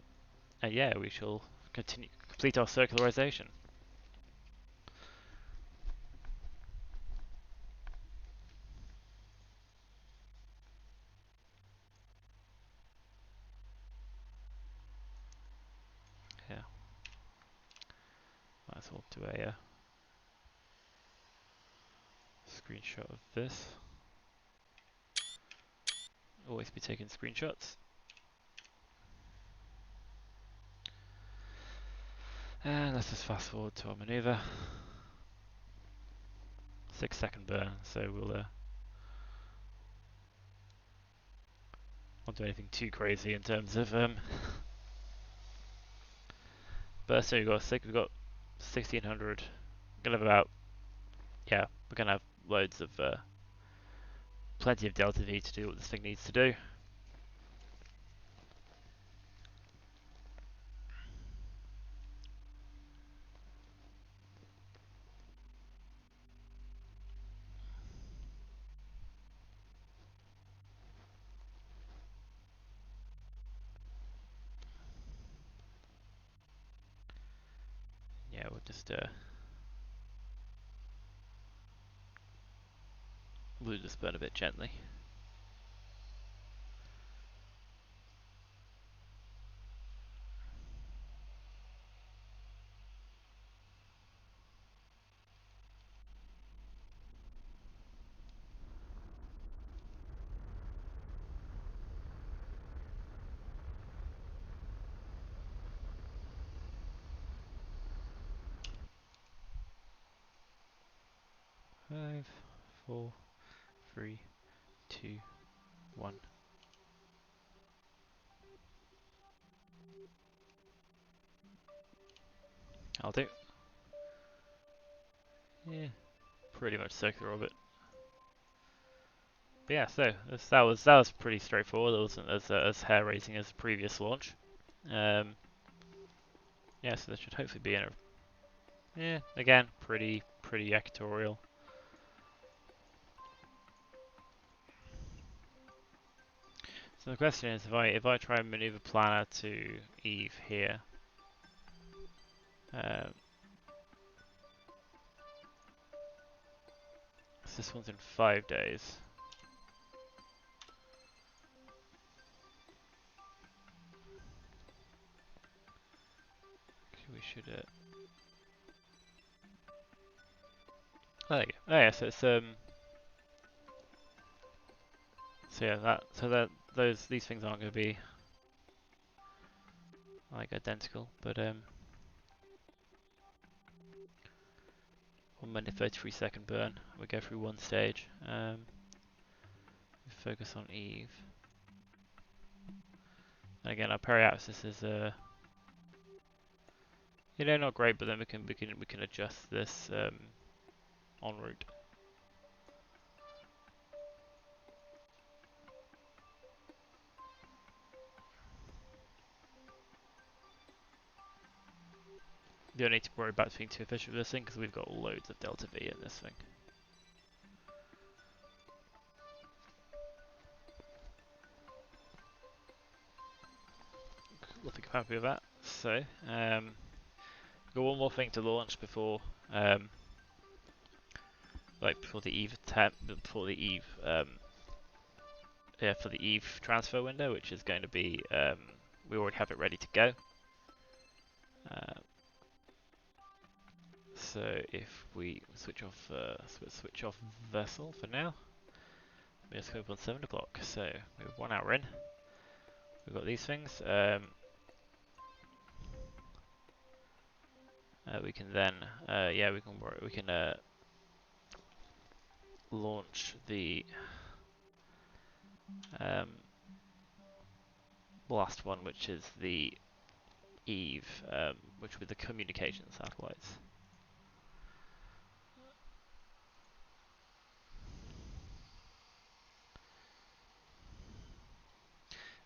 yeah, we shall complete our circularization. Yeah, might as well do a screenshot of this. Always be taking screenshots. And let's just fast forward to our maneuver. 6-second burn, so we'll Won't do anything too crazy in terms of bursting. We've got 1600. We're gonna have about, yeah, we're gonna have loads of plenty of delta V to do what this thing needs to do. Yeah, we'll just burn a bit gently. Five, 4, 3, 2, 1. I'll do. Yeah, pretty much circular orbit. But yeah, so that was pretty straightforward. It wasn't as hair-raising as the previous launch. Yeah, so there should hopefully be yeah, again, pretty equatorial. So the question is, if I try and maneuver planar to Eve here, so this one's in 5 days. We should. Oh, there you go. Oh yeah, so it's So yeah, these things aren't going to be like identical, but 1 minute 33-second burn. We go through one stage. We focus on Eve. And again, our periapsis is not great, but then we can adjust this en route. You don't need to worry about being too efficient with this thing because we've got loads of delta V in this thing. We'll think happy with that. So, got one more thing to launch before, before the Eve for the Eve transfer window, which is going to be, we already have it ready to go. So if we switch off vessel for now, let's go up on 7 o'clock. So we're 1 hour in. We've got these things. We can then, we can launch the last one, which is the Eve, which with the communication satellites.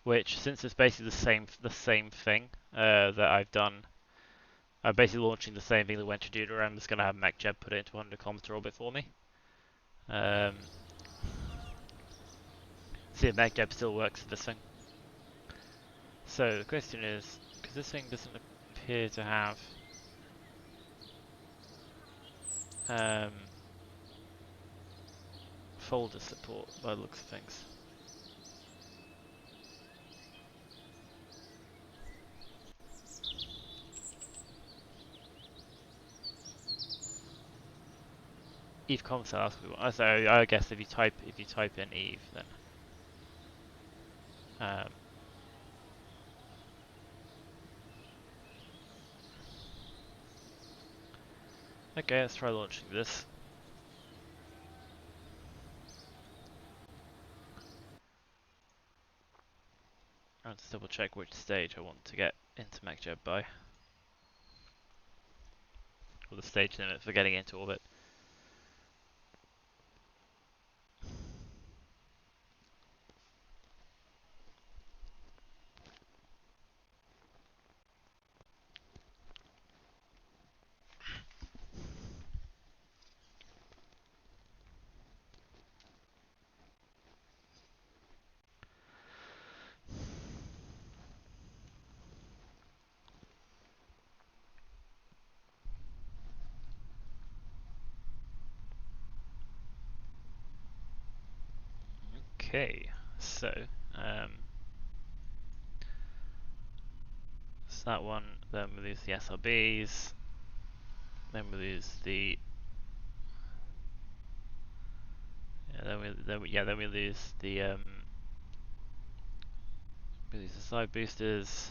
Which, since it's basically the same thing that I've done, I'm basically launching the same thing that went to Judah. I'm just going to have MechJeb put it into 100 kilometer orbit for me. See if MechJeb still works for this thing. So the question is, because this thing doesn't appear to have folder support by the looks of things. Eve console, that's what we want. So I guess if you type in Eve, then okay, let's try launching this. just double check which stage I want to get into MechJeb by. Or the stage limit for getting into orbit. Okay, so it's that one, then we lose the SRBs, then we lose the then we lose the side boosters.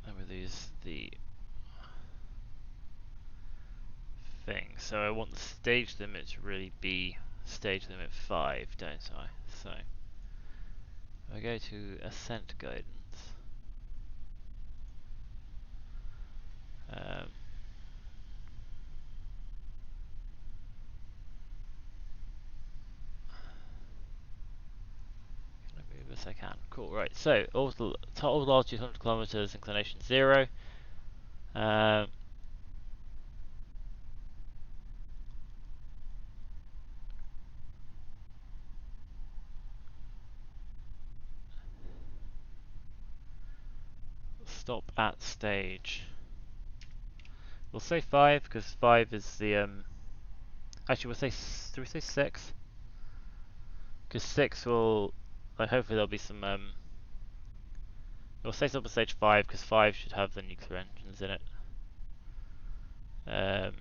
Then we lose the thing. So I want the stage limit to really be stage limit 5, don't I? So I go to ascent guidance. Can I move as I can? Cool, right. So total altitude 100 kilometers, inclination 0. Stop at stage. We'll say 5 because 5 is the actually we'll say do we say 6? Because 6 will hopefully there'll be some we'll say stop at stage 5 because 5 should have the nuclear engines in it. Yeah.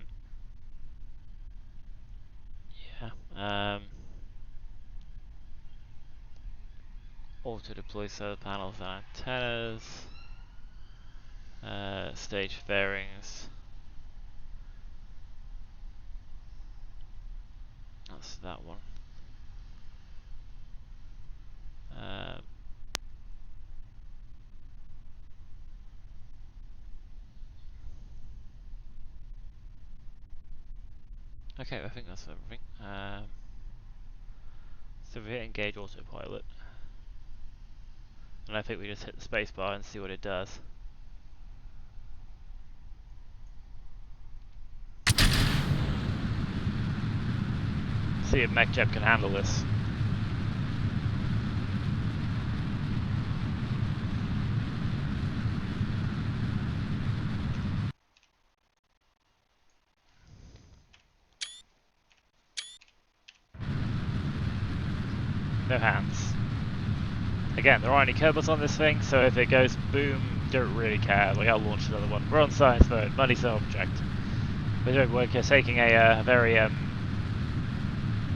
Auto deploy solar panels and antennas. Stage fairings. That's that one. Okay, I think that's everything. So we hit engage autopilot. And I think we just hit the spacebar and see what it does. See if MechJeb can handle this. No hands. Again, there aren't any Kerbals on this thing, so if it goes boom, don't really care. Like, I'll launch another one. We're on science mode, money's an object. We're taking a very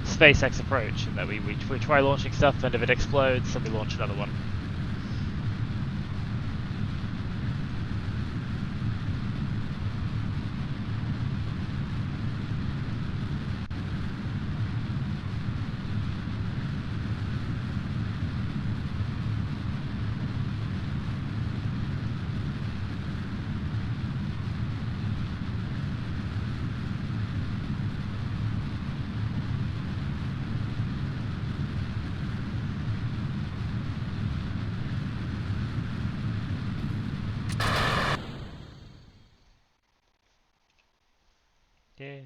SpaceX approach, in that we try launching stuff, and if it explodes, then we launch another one. Yeah.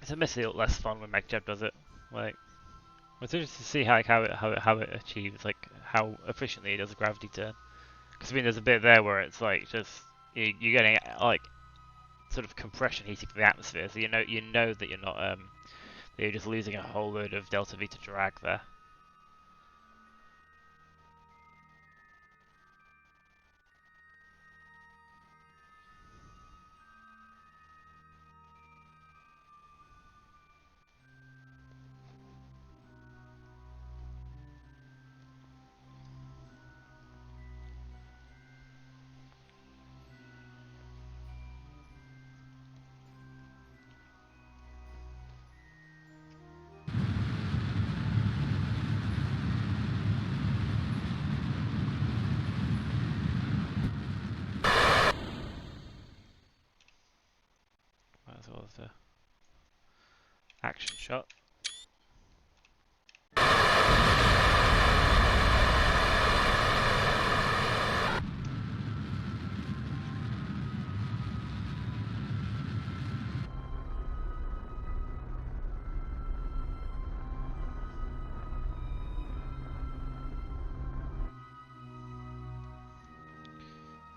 it's admittedly a lot less fun when MechJeb does it. Like, it's interesting to see how it achieves like how efficiently it does a gravity turn. Because I mean, there's a bit there where it's like just you're getting like sort of compression heating from the atmosphere, so you know that you're not that you're just losing a whole load of delta V to drag there. Might as well as the action shot.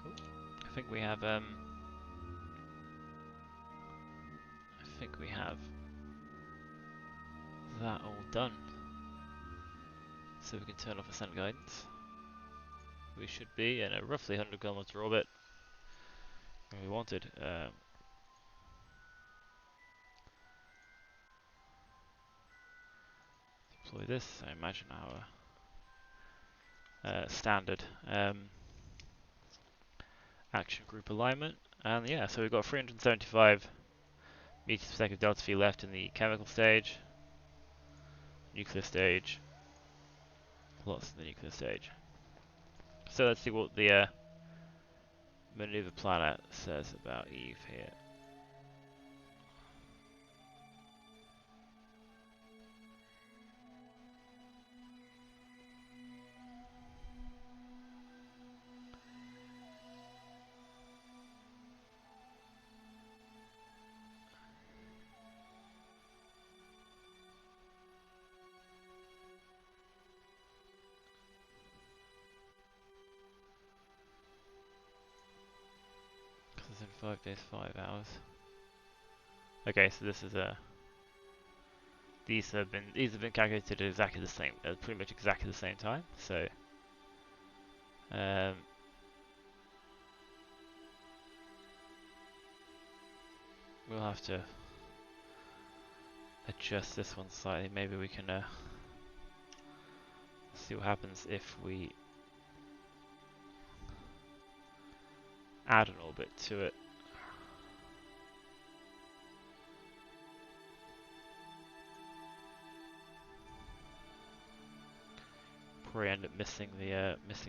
Cool. I think we have that all done. So we can turn off ascent guidance. We should be in a roughly 100 kilometer orbit where we wanted. Deploy this. I imagine our standard action group alignment, and yeah, so we've got 375 meters per second delta V left in the chemical stage, nuclear stage, lots in the nuclear stage. So let's see what the maneuver planet says about Eve here. In 5 days, 5 hours. Okay, so this is these have been calculated at exactly the same, pretty much exactly the same time. So we'll have to adjust this one slightly. Maybe we can see what happens if we add an orbit to it. Probably end up missing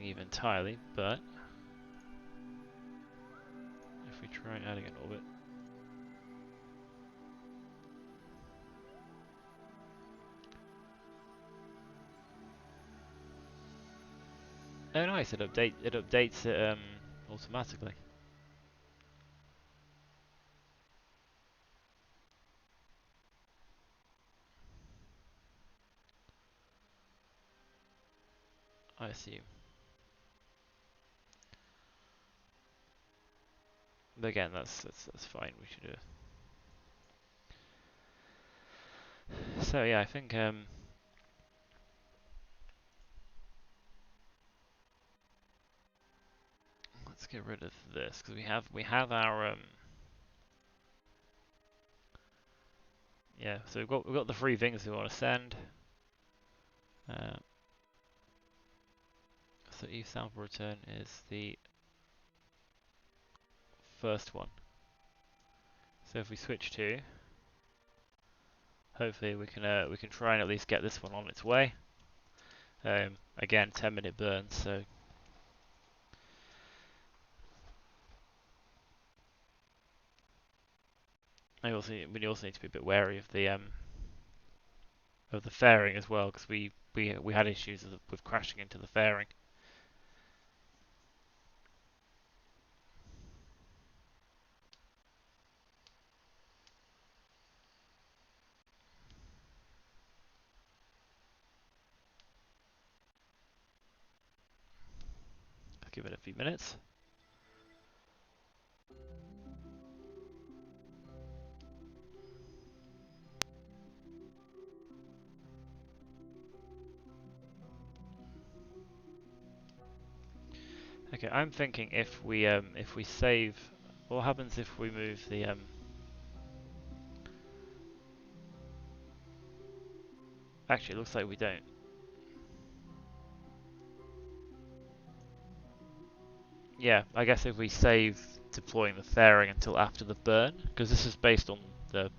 Eve entirely, but if we try adding an orbit. Oh nice, it updates it automatically. I assume. But again, that's fine. We should do it. So yeah, I think let's get rid of this because we have our yeah. So we've got the 3 things we want to send. So Eve sample return is the first one. So if we switch to, hopefully we can try and at least get this one on its way. Again, 10-minute burn, so we also need to be a bit wary of the fairing as well, because we had issues with crashing into the fairing. give it a few minutes. Okay, I'm thinking if we save, what happens if we move the Actually, it looks like we don't. Yeah, I guess if we save deploying the fairing until after the burn, because this is based on the.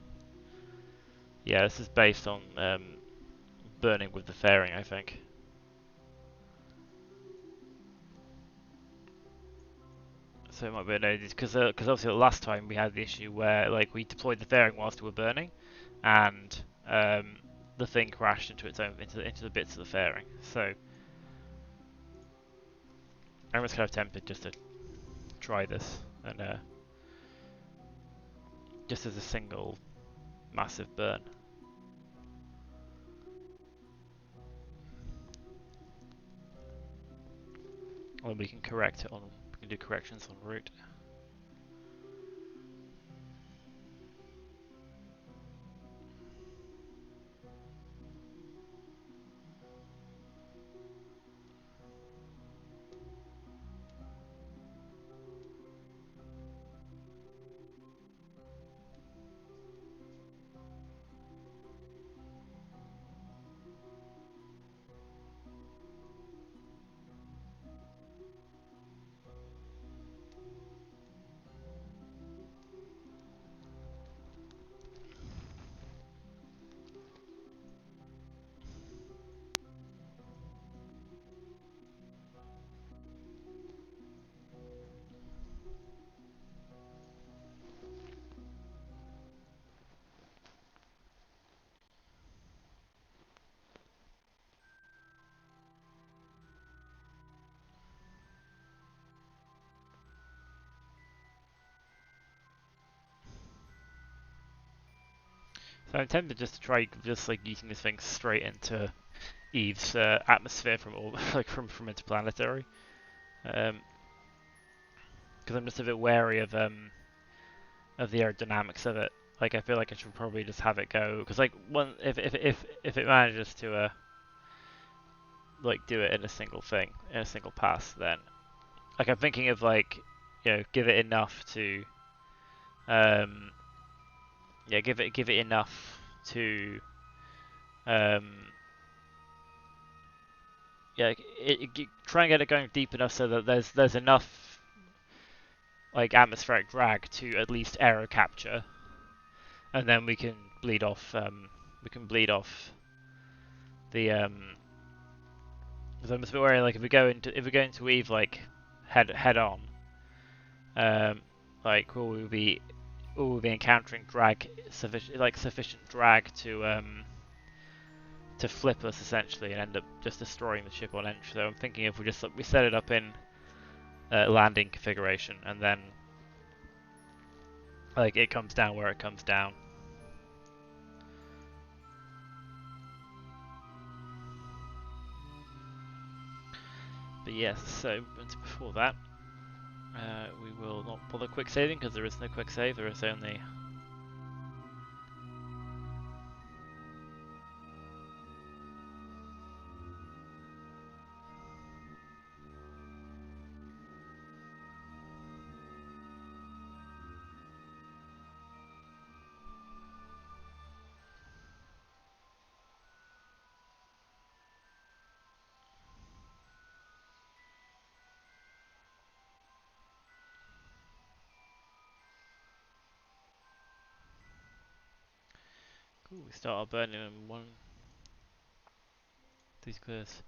Yeah, this is based on burning with the fairing, I think. So it might be an because obviously the last time we had the issue where like we deployed the fairing whilst we were burning, and the thing crashed into its own into the bits of the fairing. So I was kind of tempted just to try this and just as a single massive burn. Or we can correct it on. We can do corrections on route. So I'm tempted just to try just like using this thing straight into Eve's atmosphere from all like from Interplanetary, because I'm just a bit wary of the aerodynamics of it. Like I feel like I should probably just have it go because like one if it manages to like do it in a single thing in a single pass, then like I'm thinking of like give it enough to yeah give it enough to um yeah, try and get it going deep enough so that there's enough like atmospheric drag to at least aero capture, and then we can bleed off the because I'm just a bit worried like if we go into Eve like head on, um like will we be encountering drag sufficient drag to flip us essentially and end up just destroying the ship on entry. So I'm thinking if we set it up in landing configuration and then like it comes down where it comes down. But yes, so before that, we will not bother quick saving because there is no quick save. There is only cool. We start our burning in one. These clears.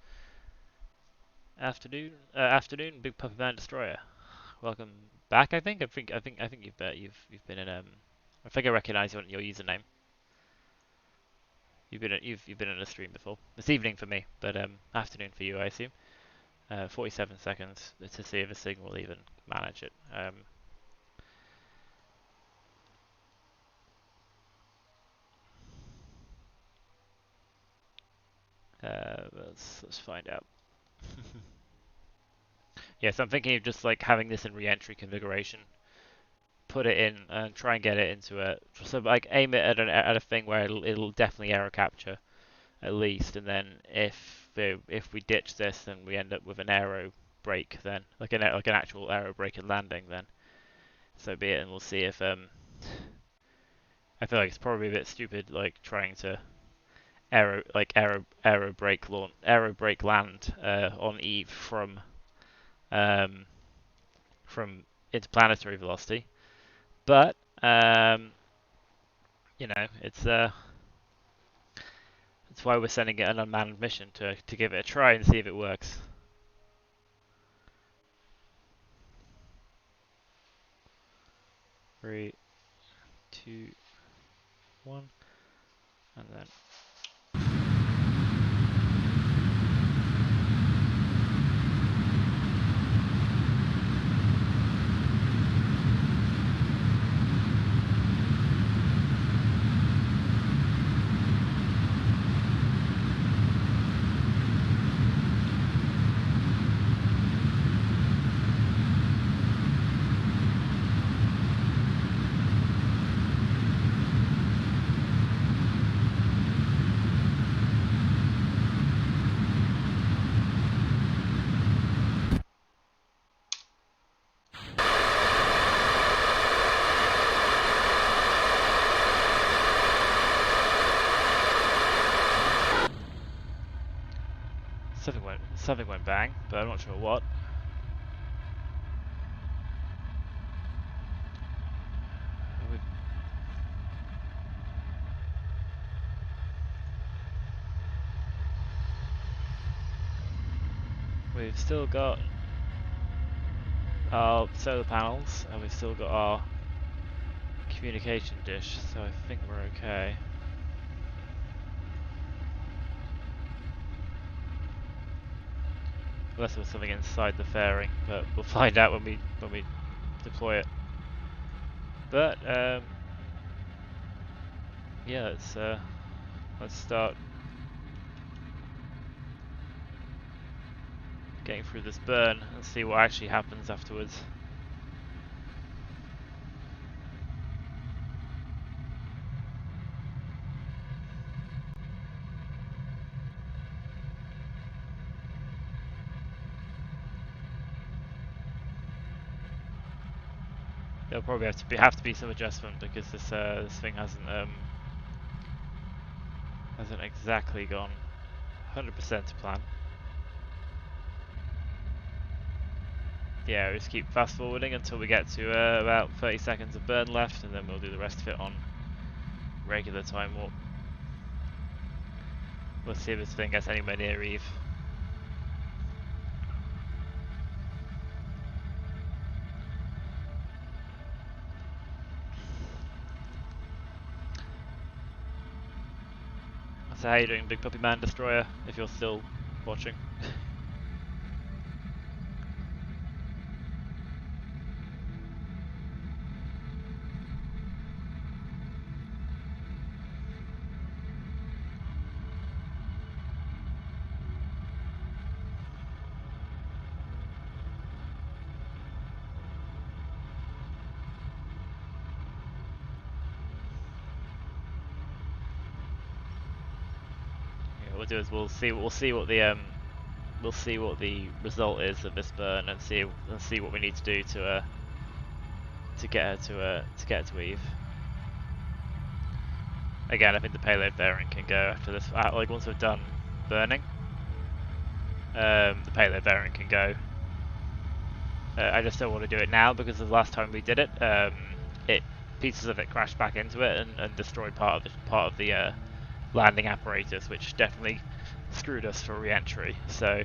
Afternoon, Big Puppy Man Destroyer. Welcome back. I think you've been in I think I recognise your username. You've been in a stream before. This evening for me, but afternoon for you, I assume. 47 seconds to see if the signal will even manage it. Let's find out. Yeah, so I'm thinking of just like having this in re-entry configuration, put it in and try and get it into a, so like aim it at a thing where it'll definitely error capture at least, and then if we ditch this and we end up with an aero break, then like an actual aero break and landing, then so be it, and we'll see if I feel like it's probably a bit stupid like trying to aero break land on Eve um, from interplanetary velocity, but you know it's why we're sending it an unmanned mission to give it a try and see if it works. 3, 2, 1, and then. Something went bang, but I'm not sure what. We've still got our solar panels, and we've still got our communication dish, so I think we're okay. Unless there was something inside the fairing, but we'll find out when we deploy it. But yeah, let's start getting through this burn and see what actually happens afterwards. There'll probably have to be some adjustment because this thing hasn't exactly gone 100% to plan. Yeah, we just keep fast forwarding until we get to about 30 seconds of burn left, and then we'll do the rest of it on regular time warp. We'll see if this thing gets anywhere near Eve. So how you doing, Big Puppy Man Destroyer, if you're still watching? What we'll do is we'll see what the result is of this burn, and see what we need to do to get her to Eve. Again, I think the payload variant can go after this. Like once we've done burning, the payload variant can go. I just don't want to do it now because the last time we did it, pieces of it crashed back into it and destroyed part of the landing apparatus, which definitely screwed us for re-entry. So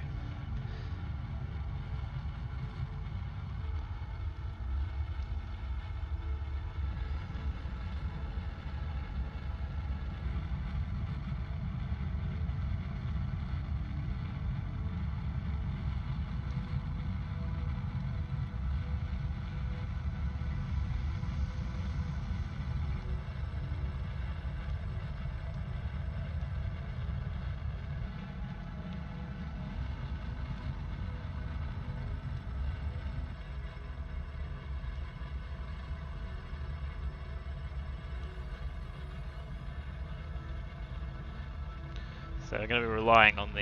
So I'm going to be relying on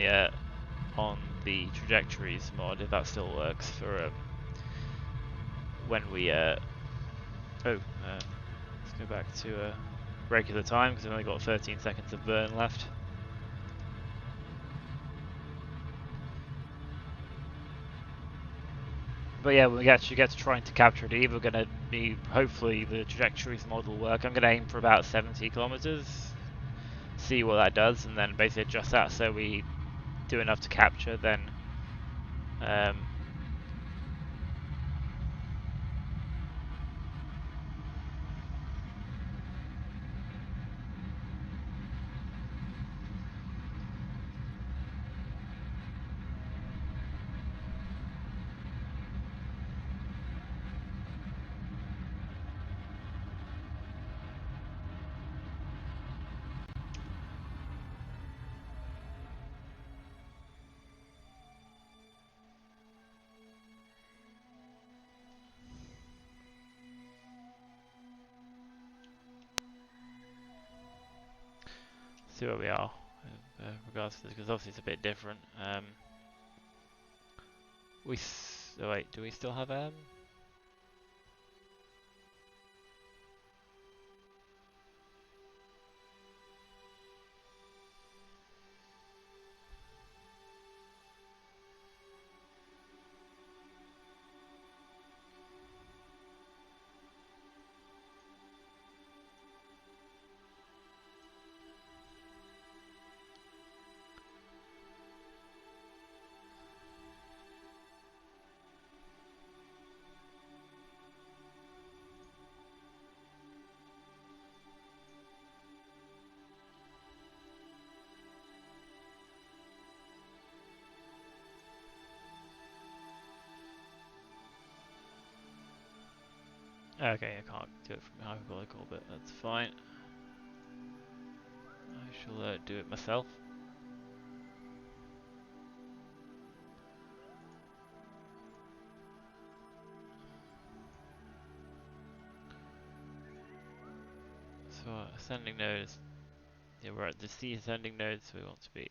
the Trajectories mod, if that still works, for when we let's go back to regular time, because I've only got 13 seconds of burn left. But yeah, when we actually get to trying to capture it, we're going to be, hopefully the Trajectories mod will work. I'm going to aim for about 70 kilometers, see what that does, and then basically adjust that so we do enough to capture, then see where we are in regards to this, because obviously it's a bit different. Oh wait, do we still have Okay, I can't do it from hyperbolical, but that's fine. I shall do it myself. So ascending nodes, yeah, we're at the C ascending node, so we want to be.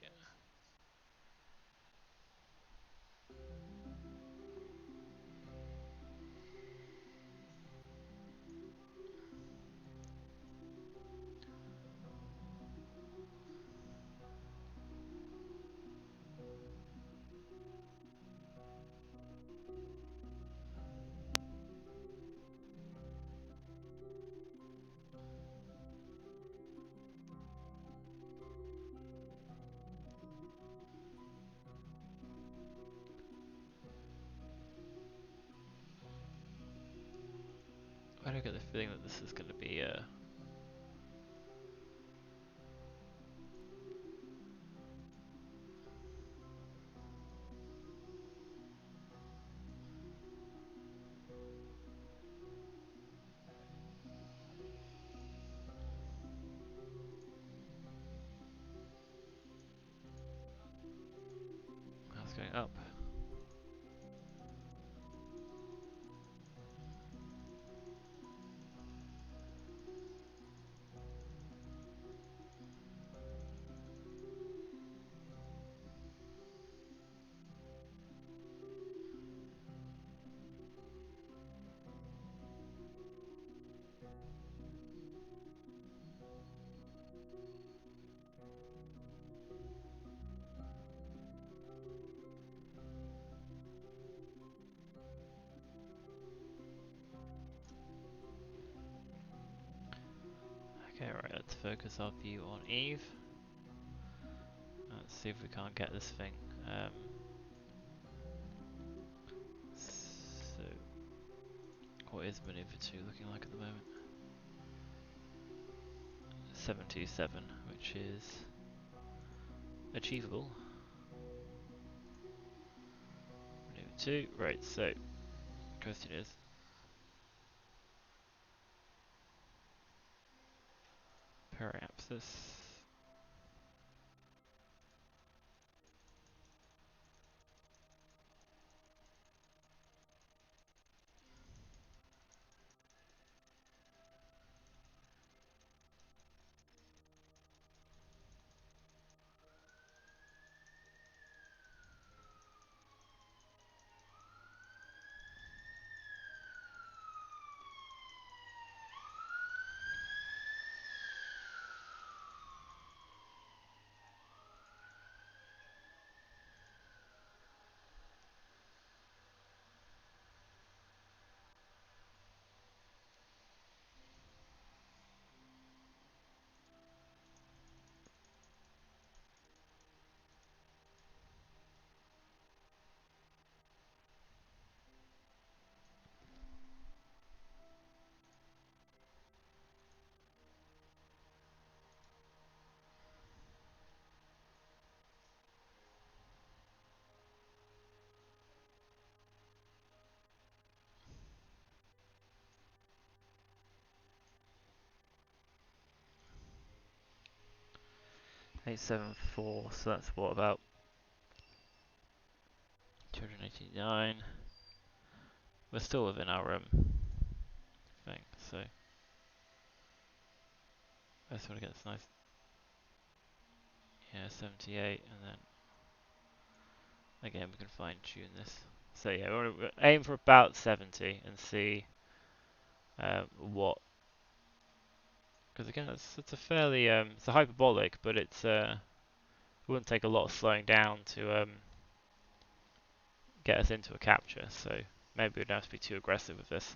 I don't get the feeling that this is going to be That's going up. Okay, right, let's focus our view on Eve. Let's see if we can't get this thing. So, what is maneuver 2 looking like at the moment? 727, which is achievable. Maneuver 2, right, so, question is, periapsis. 874, so that's what, about 289. We're still within our thing, so I just want to get this nice, yeah, 78, and then again we can fine tune this. So yeah, we'll aim for about 70 and see what, because again it's a fairly it's a hyperbolic, but it's it wouldn't take a lot of slowing down to get us into a capture. So maybe we don't have to be too aggressive with this.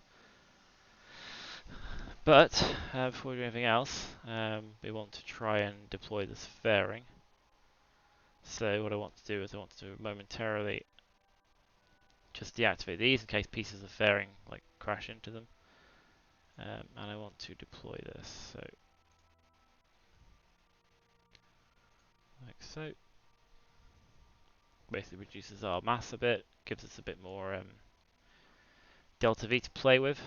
But before we do anything else, we want to try and deploy this fairing. So what I want to do is I want to momentarily just deactivate these in case pieces of fairing like crash into them, and I want to deploy this. So like so. Basically reduces our mass a bit, gives us a bit more delta V to play with.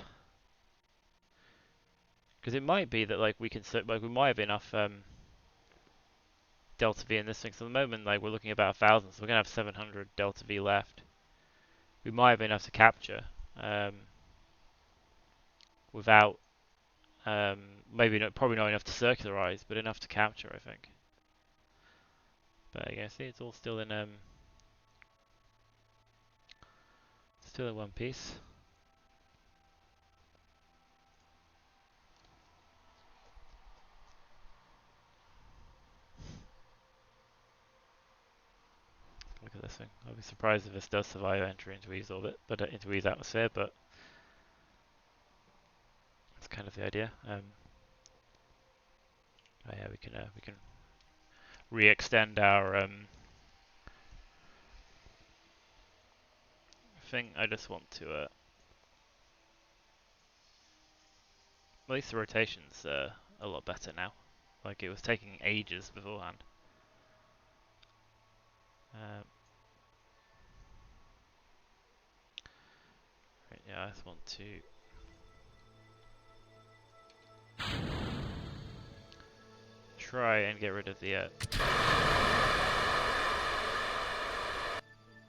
Because it might be that like we might have enough delta V in this thing. So at the moment, like we're looking at about 1,000, so we're gonna have 700 delta V left. We might have enough to capture, without maybe not, probably not enough to circularize, but enough to capture, I think. But yeah, see, it's all still in one piece. Look at this thing. I'll be surprised if this does survive entry into E's orbit, but into E's atmosphere. But that's kind of the idea. Oh yeah, we can re-extend our thing. I just want to at least the rotation's a lot better now. Like it was taking ages beforehand. Right, yeah, I just want to try and get rid of the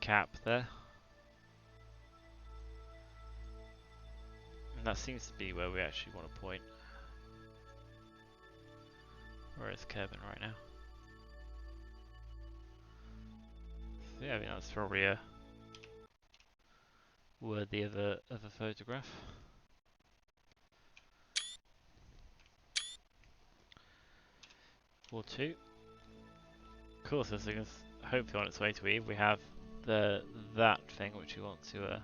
cap there. And that seems to be where we actually want to point. Where is Kerbin right now? So yeah, I mean that's probably worthy of a photograph. Or two. Of course, this thing is hopefully on its way to Eve. We have that thing which we want to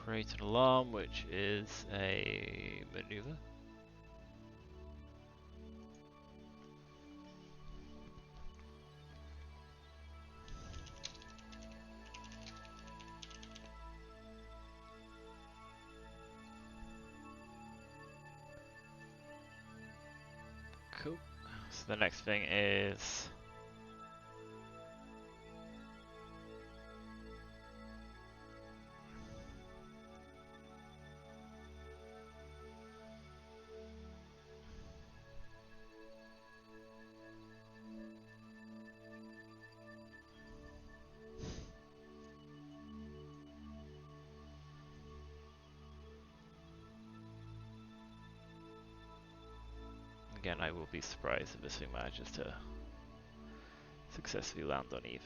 create an alarm, which is a maneuver. Cool. So the next thing is again, I will be surprised if this thing manages to successfully land on Eve.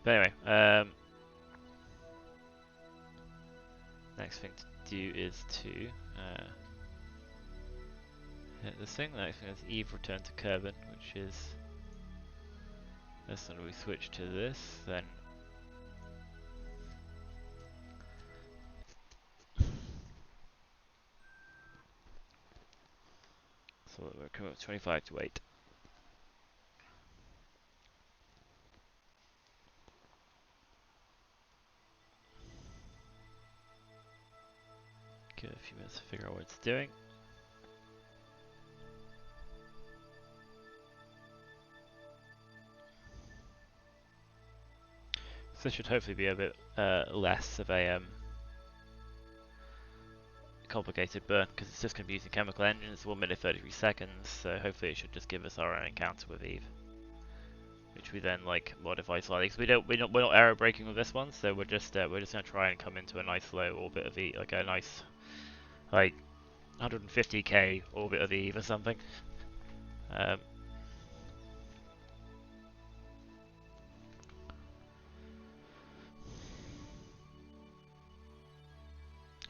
But anyway, next thing to do is to hit this thing. The next thing is Eve return to Kerbin, which is this one. We switch to this, then so we're coming up 25 to 8. Give it a few minutes to figure out what it's doing. So this should hopefully be a bit less of a complicated burn because it's just going to be using chemical engines, 1 minute 33 seconds, so hopefully it should just give us our own encounter with Eve, which we then like modify slightly. Because we're not aero braking with this one, so we're just going to try and come into a nice low orbit of Eve, like a nice like 150k orbit of Eve or something.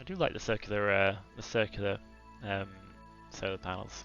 I do like the circular solar panels.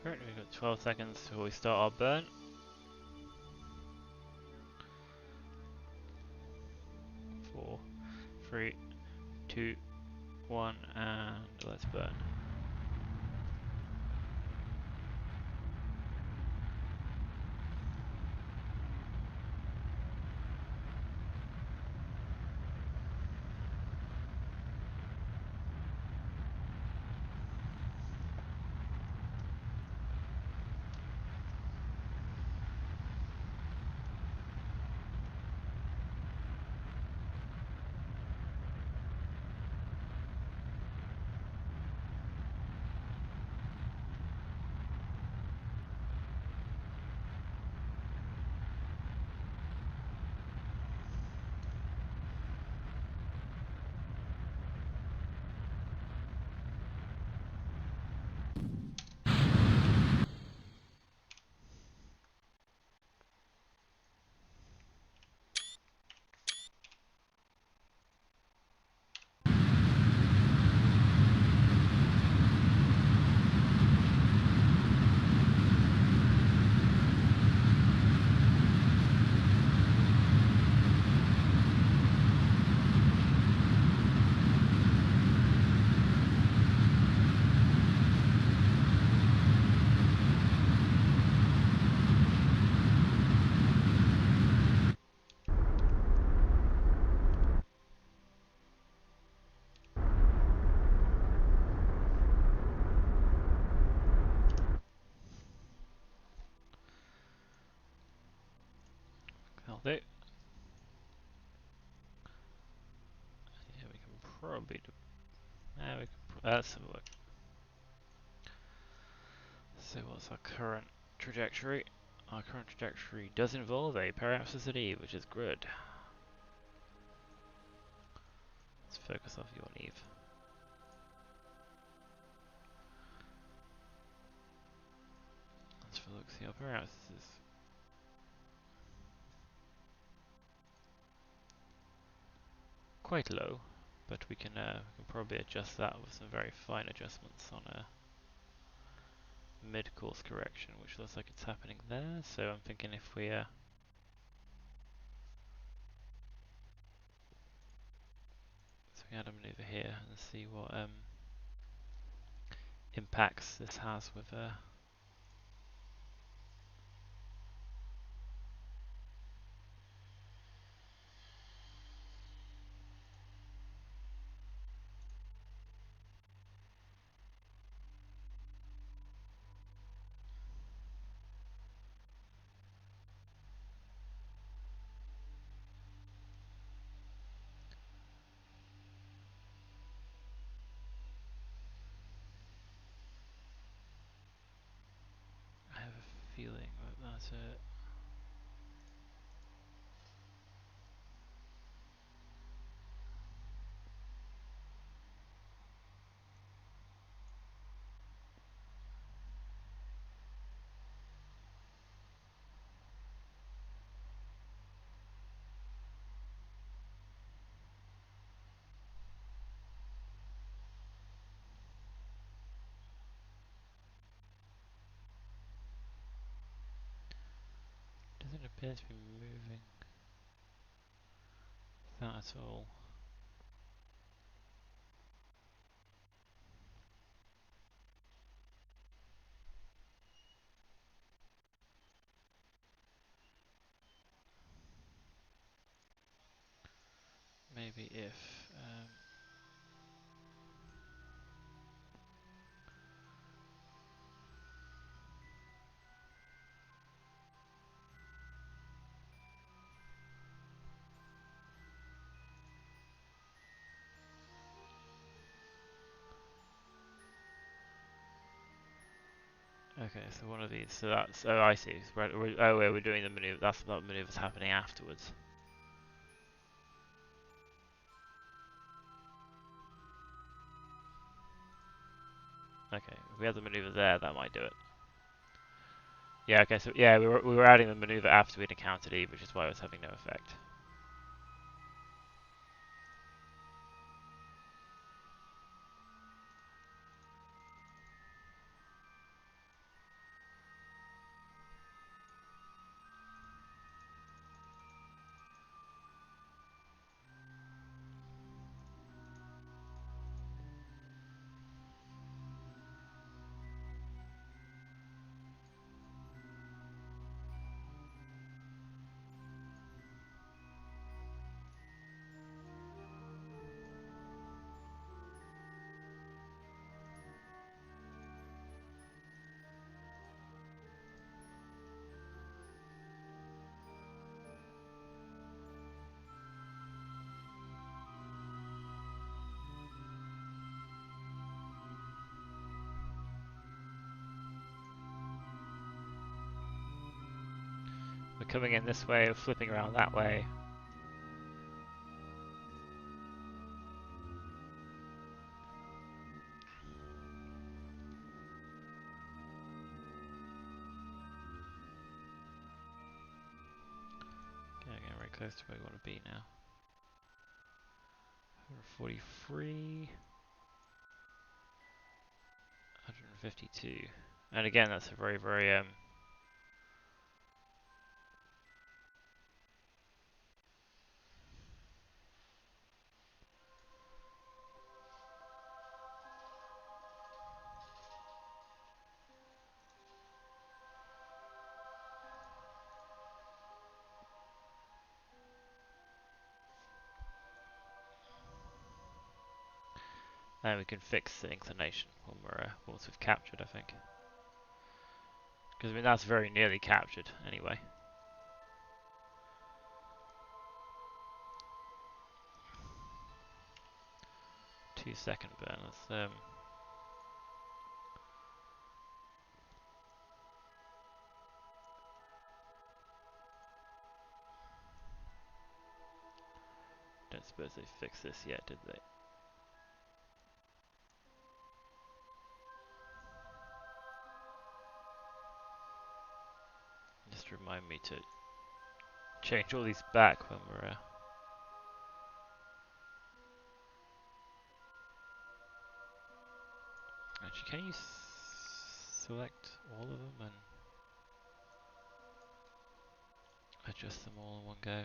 Right, we've got 12 seconds before we start our burn. 4, 3, 2, 1, and let's burn. That'll do. Yeah, we can probably do. We can. Let's have a look. So, what's our current trajectory? Our current trajectory does involve a Parallax at Eve, which is good. Let's focus off you on Eve. Let's have a look. See, our Parallax is quite low, but we can probably adjust that with some very fine adjustments on a mid-course correction, which looks like it's happening there. So I'm thinking if we add a maneuver here and see what impacts this has with feeling that that's it. Doesn't appear to be moving that at all. Maybe if okay, so one of these. So that's I see. We're doing the maneuver. That's what maneuver's happening afterwards. Okay, if we have the maneuver there, that might do it. Yeah. Okay. So yeah, we were adding the maneuver after we'd encountered E, which is why it was having no effect. We're coming in this way, we're flipping around that way. Okay, getting very close to where we want to be now. 143, 152, and again that's a very and we can fix the inclination when once we've captured, I think. Because I mean that's very nearly captured anyway. 2-second burn. Let's don't suppose they fixed this yet, did they? Just remind me to change all these back when we're actually, can you select all of them and adjust them all in one go?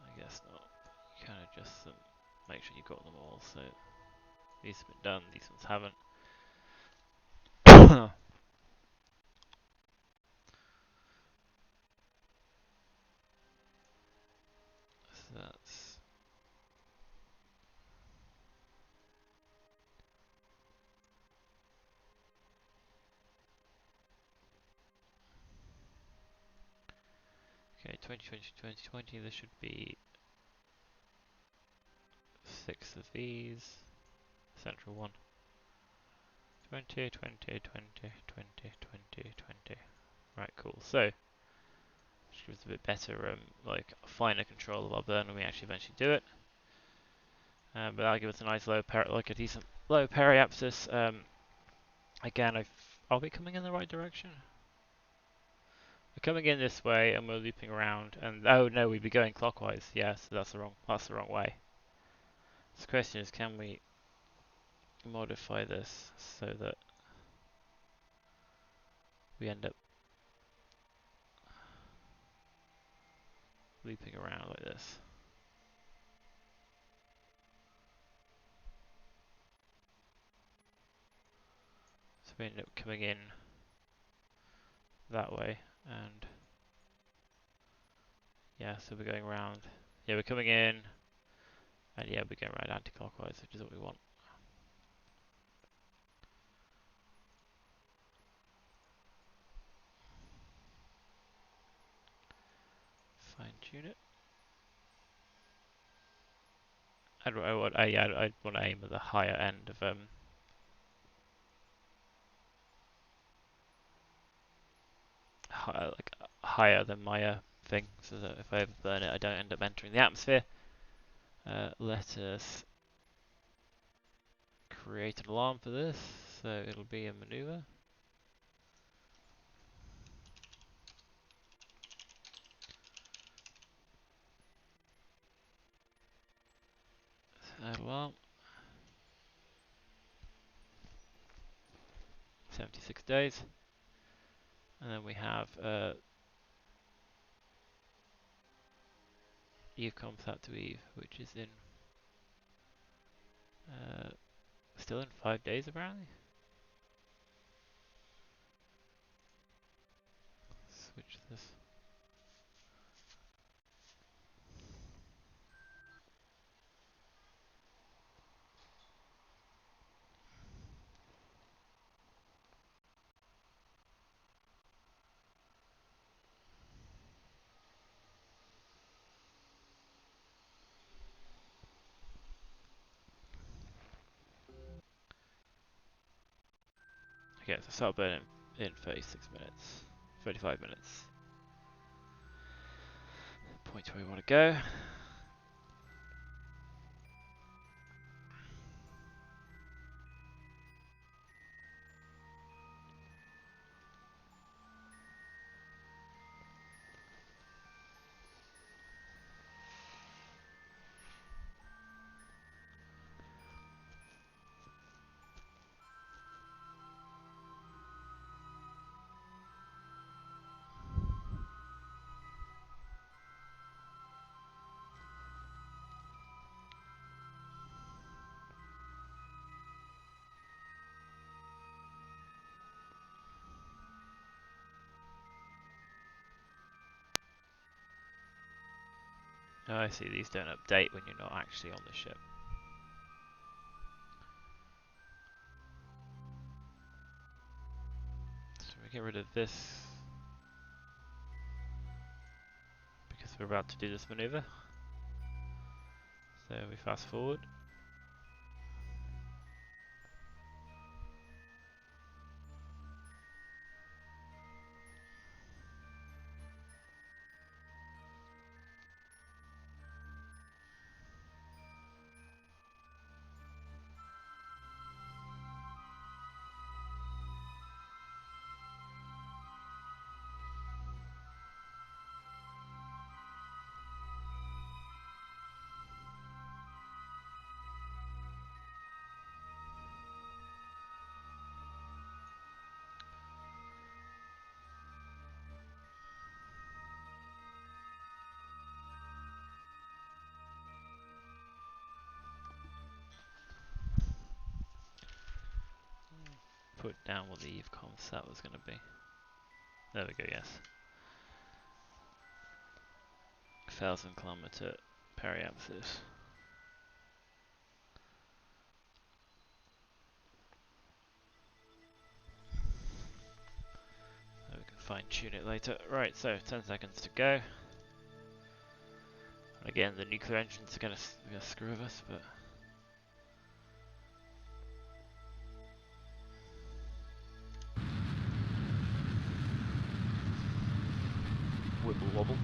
I guess not. You can adjust them, make sure you got them all, so these have been done, these ones haven't. So that's Okay, 2020, 2020, there should be 6 of these. Central one. 20, 20, 20, 20, 20, 20. Right, cool. So, which gives a bit better, like, finer control of our burn when we actually eventually do it. But that'll give us a nice like a decent low periapsis. Again, are we coming in the right direction? We're coming in this way and we're looping around, and oh no, we'd be going clockwise. Yeah, so that's the wrong way. So the question is, can we modify this so that we end up looping around like this? So we end up coming in that way, and yeah, so we're going around. Yeah, we're coming in, and yeah, we're going right anti-clockwise, which is what we want. Fine tune it. I'd want to aim at the higher end of like higher than my thing, so that if I ever burn it, I don't end up entering the atmosphere. Let us create an alarm for this, so it'll be a maneuver. Add alarm. 76 days. And then we have Eve comes out to Eve, which is in still in 5 days apparently. Switch this. Okay, so start burning in 36 minutes. 35 minutes. Point where we want to go. Oh, I see, these don't update when you're not actually on the ship. So we get rid of this because we're about to do this maneuver. So we fast forward. Put down what the Eve concept was going to be. There we go, yes. 1,000-kilometer periapsis. So we can fine tune it later. Right, so 10 seconds to go. Again, the nuclear engines are gonna screw with us, but wibble wobble.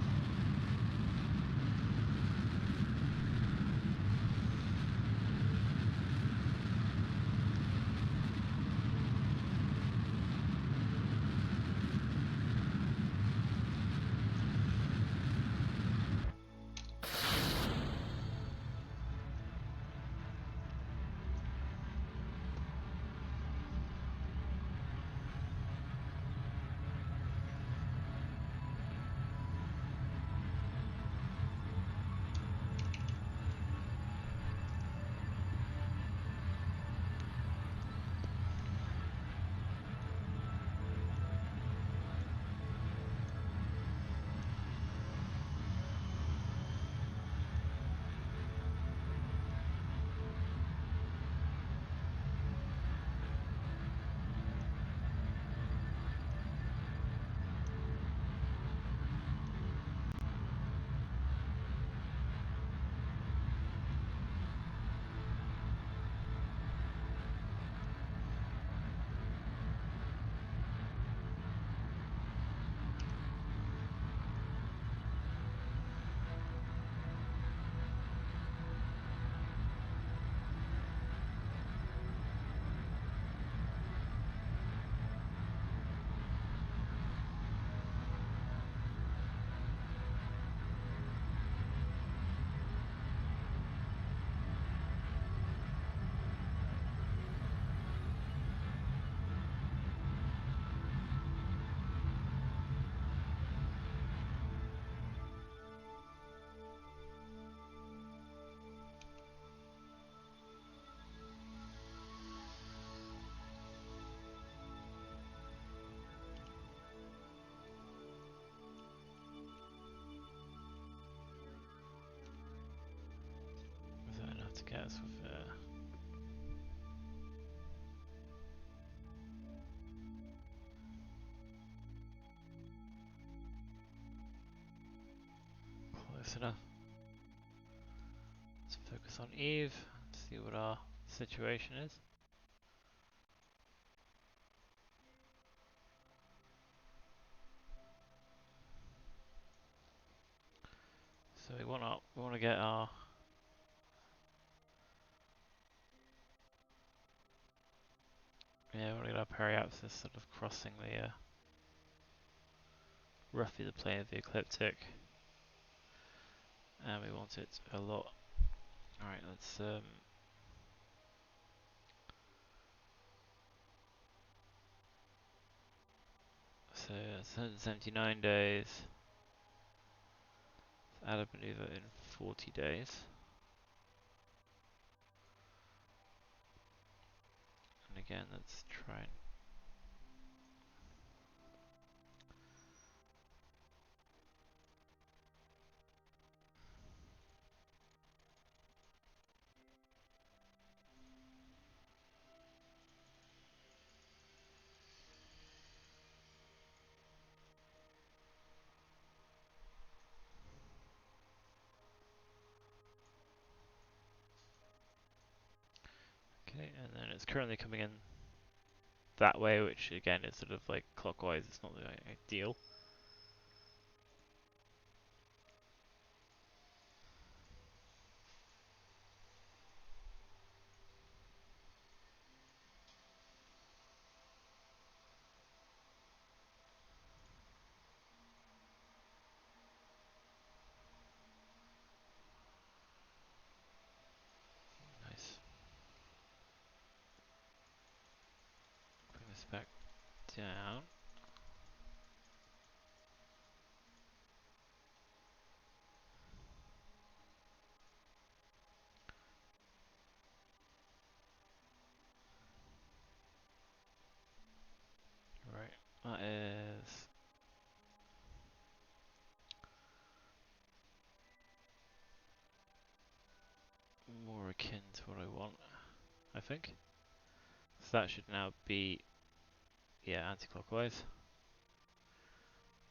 Is that enough to get us with close enough? Let's focus on Eve, see what our situation is. So we want to get our we want to get our periapsis sort of crossing the roughly the plane of the ecliptic, and we want it a lot. All right, let's so 179 days. Let's add a maneuver in 40 days. And again, let's try and okay, and then it's currently coming in that way, which again is sort of like clockwise. It's not the ideal. Nice. Bring this back down. Right, that is more akin to what I want, I think. So that should now be, yeah, anti-clockwise.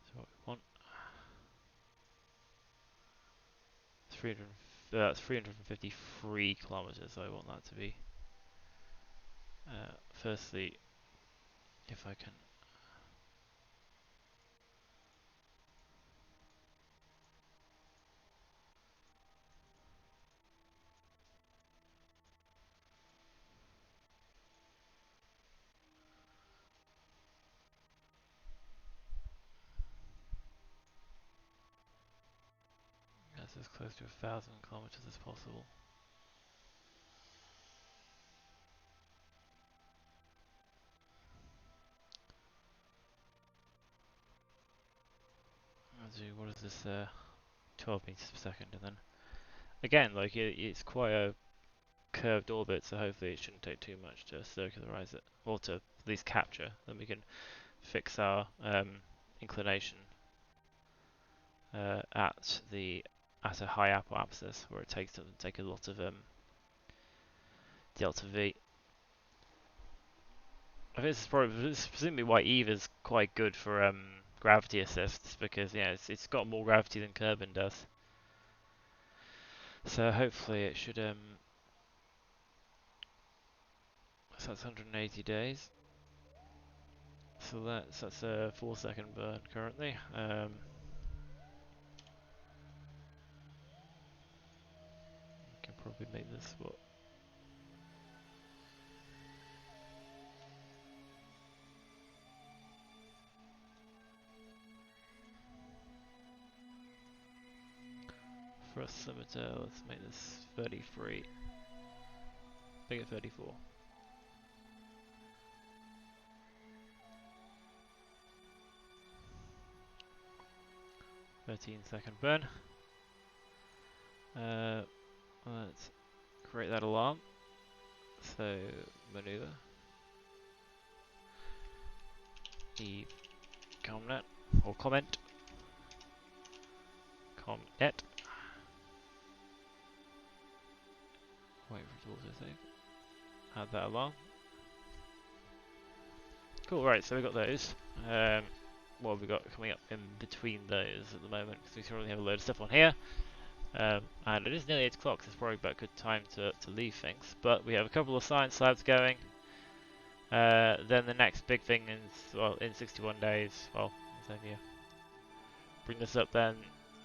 So what we want. Let's that's 353 kilometers. I want that to be. Firstly, if I can. That's as close to 1,000 kilometers as possible. I'll do, what is this, 12 meters per second, and then again, like it's quite a curved orbit, so hopefully it shouldn't take too much to circularize it, or to at least capture. Then we can fix our inclination at a high apoapsis, where it takes a lot of delta V. I think this is presumably why Eve is quite good for gravity assists, because yeah, it's got more gravity than Kerbin does. So hopefully it should so that's 180 days. So that's a 4-second burn currently. Can probably make this what. For a scimitar, let's make this 33. Make it 34. 13-second burn. Let's create that alarm. So manoeuvre. The Comnet or comment. Comnet. Wait for it to autosave. Add that along. Cool, right, so we got those. What have we got coming up in between those at the moment? Because we currently have a load of stuff on here. And it is nearly 8 o'clock, so it's probably about a good time to leave things. But we have a couple of science labs going. Then the next big thing is, well, in 61 days, well, let's have you bring this up then.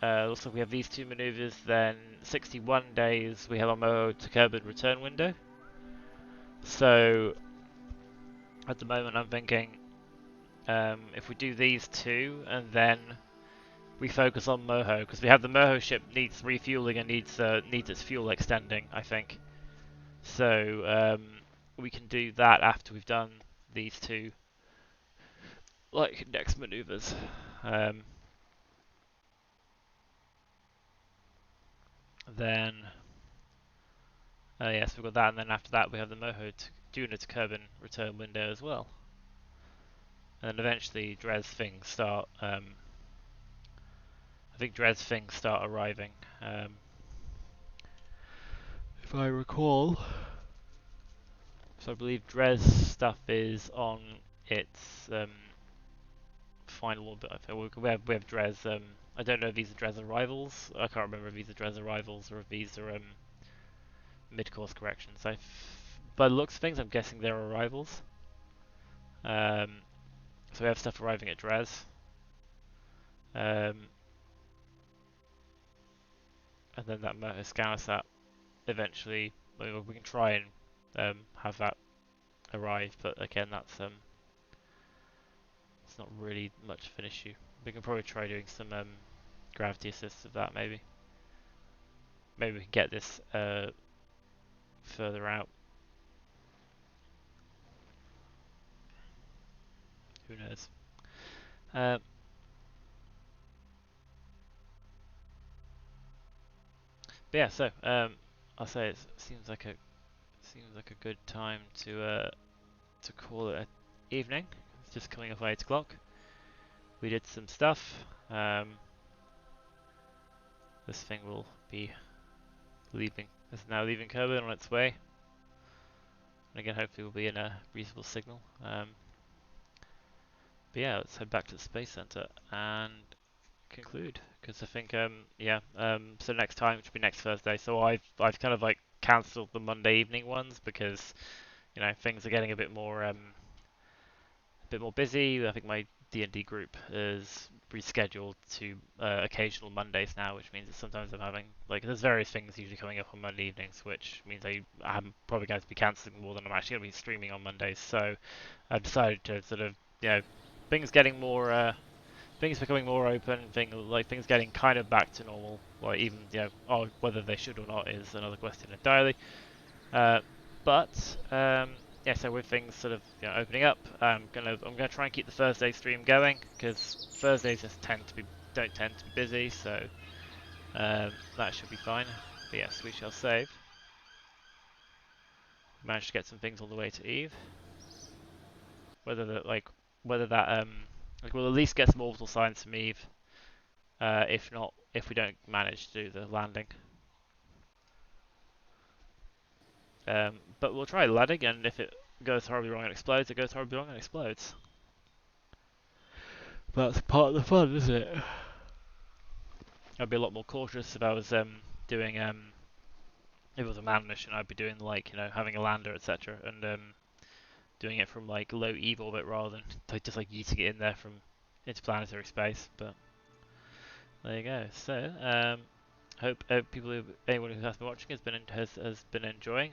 Looks like we have these two maneuvers, then 61 days we have our mode to Kerbin return window. So at the moment I'm thinking if we do these two and then we focus on Moho, because we have the Moho ship needs refueling and needs its fuel extending, I think. So we can do that after we've done these two like next maneuvers. Then yes, we've got that, and then after that we have the Moho doing its Kerbin return window as well. And then eventually Dres things start. I think Dres things start arriving. If I recall, so I believe Dres stuff is on its final orbit. I think we have Dres. I don't know if these are Dres arrivals. I can't remember if these are Dres arrivals or if these are mid-course corrections. By the looks of things, I'm guessing they're arrivals. So we have stuff arriving at Dres. And then that Moho eventually, we can try and have that arrive, but again, that's it's not really much of an issue. We can probably try doing some gravity assists of that, maybe. Maybe we can get this further out. Who knows? But yeah, so I'll say it seems like a good time to call it an evening. It's just coming up 8 o'clock. We did some stuff. This thing will be leaving. It's now leaving Kerbin on its way. And again, hopefully we'll be in a reasonable signal. But yeah, let's head back to the Space Center and conclude. Because I think yeah, so next time, which will be next Thursday. So I've kind of like cancelled the Monday evening ones because things are getting a bit more busy. I think my D&D group is rescheduled to occasional Mondays now, which means that sometimes I'm having there's various things usually coming up on Monday evenings, which means I'm probably going to be cancelling more than I'm actually going to be streaming on Mondays. So I've decided to sort of things getting more things becoming more open, things getting kind of back to normal. Like even whether they should or not is another question entirely. Uh, but yeah, so with things sort of opening up, I'm gonna try and keep the Thursday stream going because Thursdays just don't tend to be busy, so that should be fine. But yes, we shall save. Managed to get some things all the way to Eve. Whether that we'll at least get some orbital signs from Eve. If not, if we don't manage to do the landing. But we'll try landing, and if it goes horribly wrong and explodes, it goes horribly wrong and explodes. That's part of the fun, isn't it? I'd be a lot more cautious if I was doing if it was a manned mission. I'd be doing having a lander, etc., and doing it from low Eve orbit rather than just yeeting it in there from interplanetary space. But there you go. So hope anyone who has been watching has been enjoying.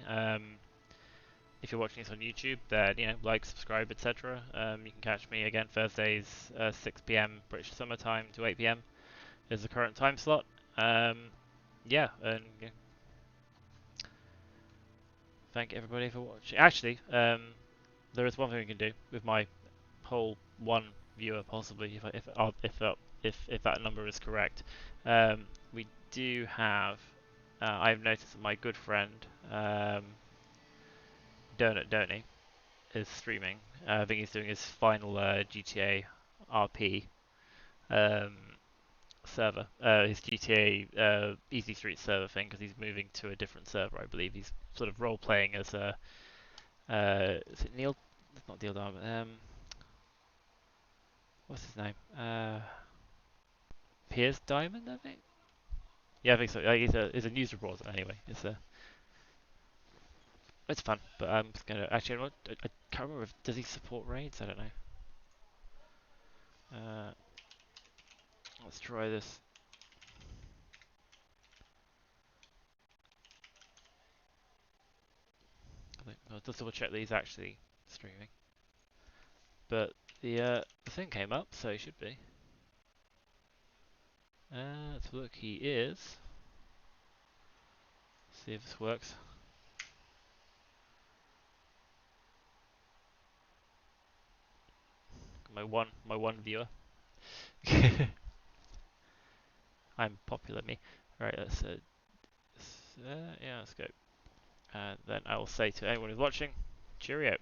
If you're watching this on YouTube, then like, subscribe, etc. You can catch me again Thursdays, 6 p.m. British Summer Time to 8 p.m. is the current time slot. Yeah, and thank everybody for watching. Actually, there is one thing we can do with my whole one viewer, possibly if that number is correct. We do have. I've noticed that my good friend Donut Donny is streaming. I think he's doing his final GTA RP server, his GTA Easy Street server thing, because he's moving to a different server, I believe. He's sort of role playing as a is it Neil? It's not Neil Diamond. What's his name? Piers Diamond, I think. Yeah, I think so. He's a news reporter anyway. It's fun, but I'm just gonna actually. I can't remember. Does he support raids? I don't know. Let's try this. I'll just double check that he's actually streaming. But the thing came up, so he should be. Let's look. He is. See if this works. My one viewer. I'm popular, me. Right. Yeah. Let's go. And then I will say to anyone who's watching, cheerio.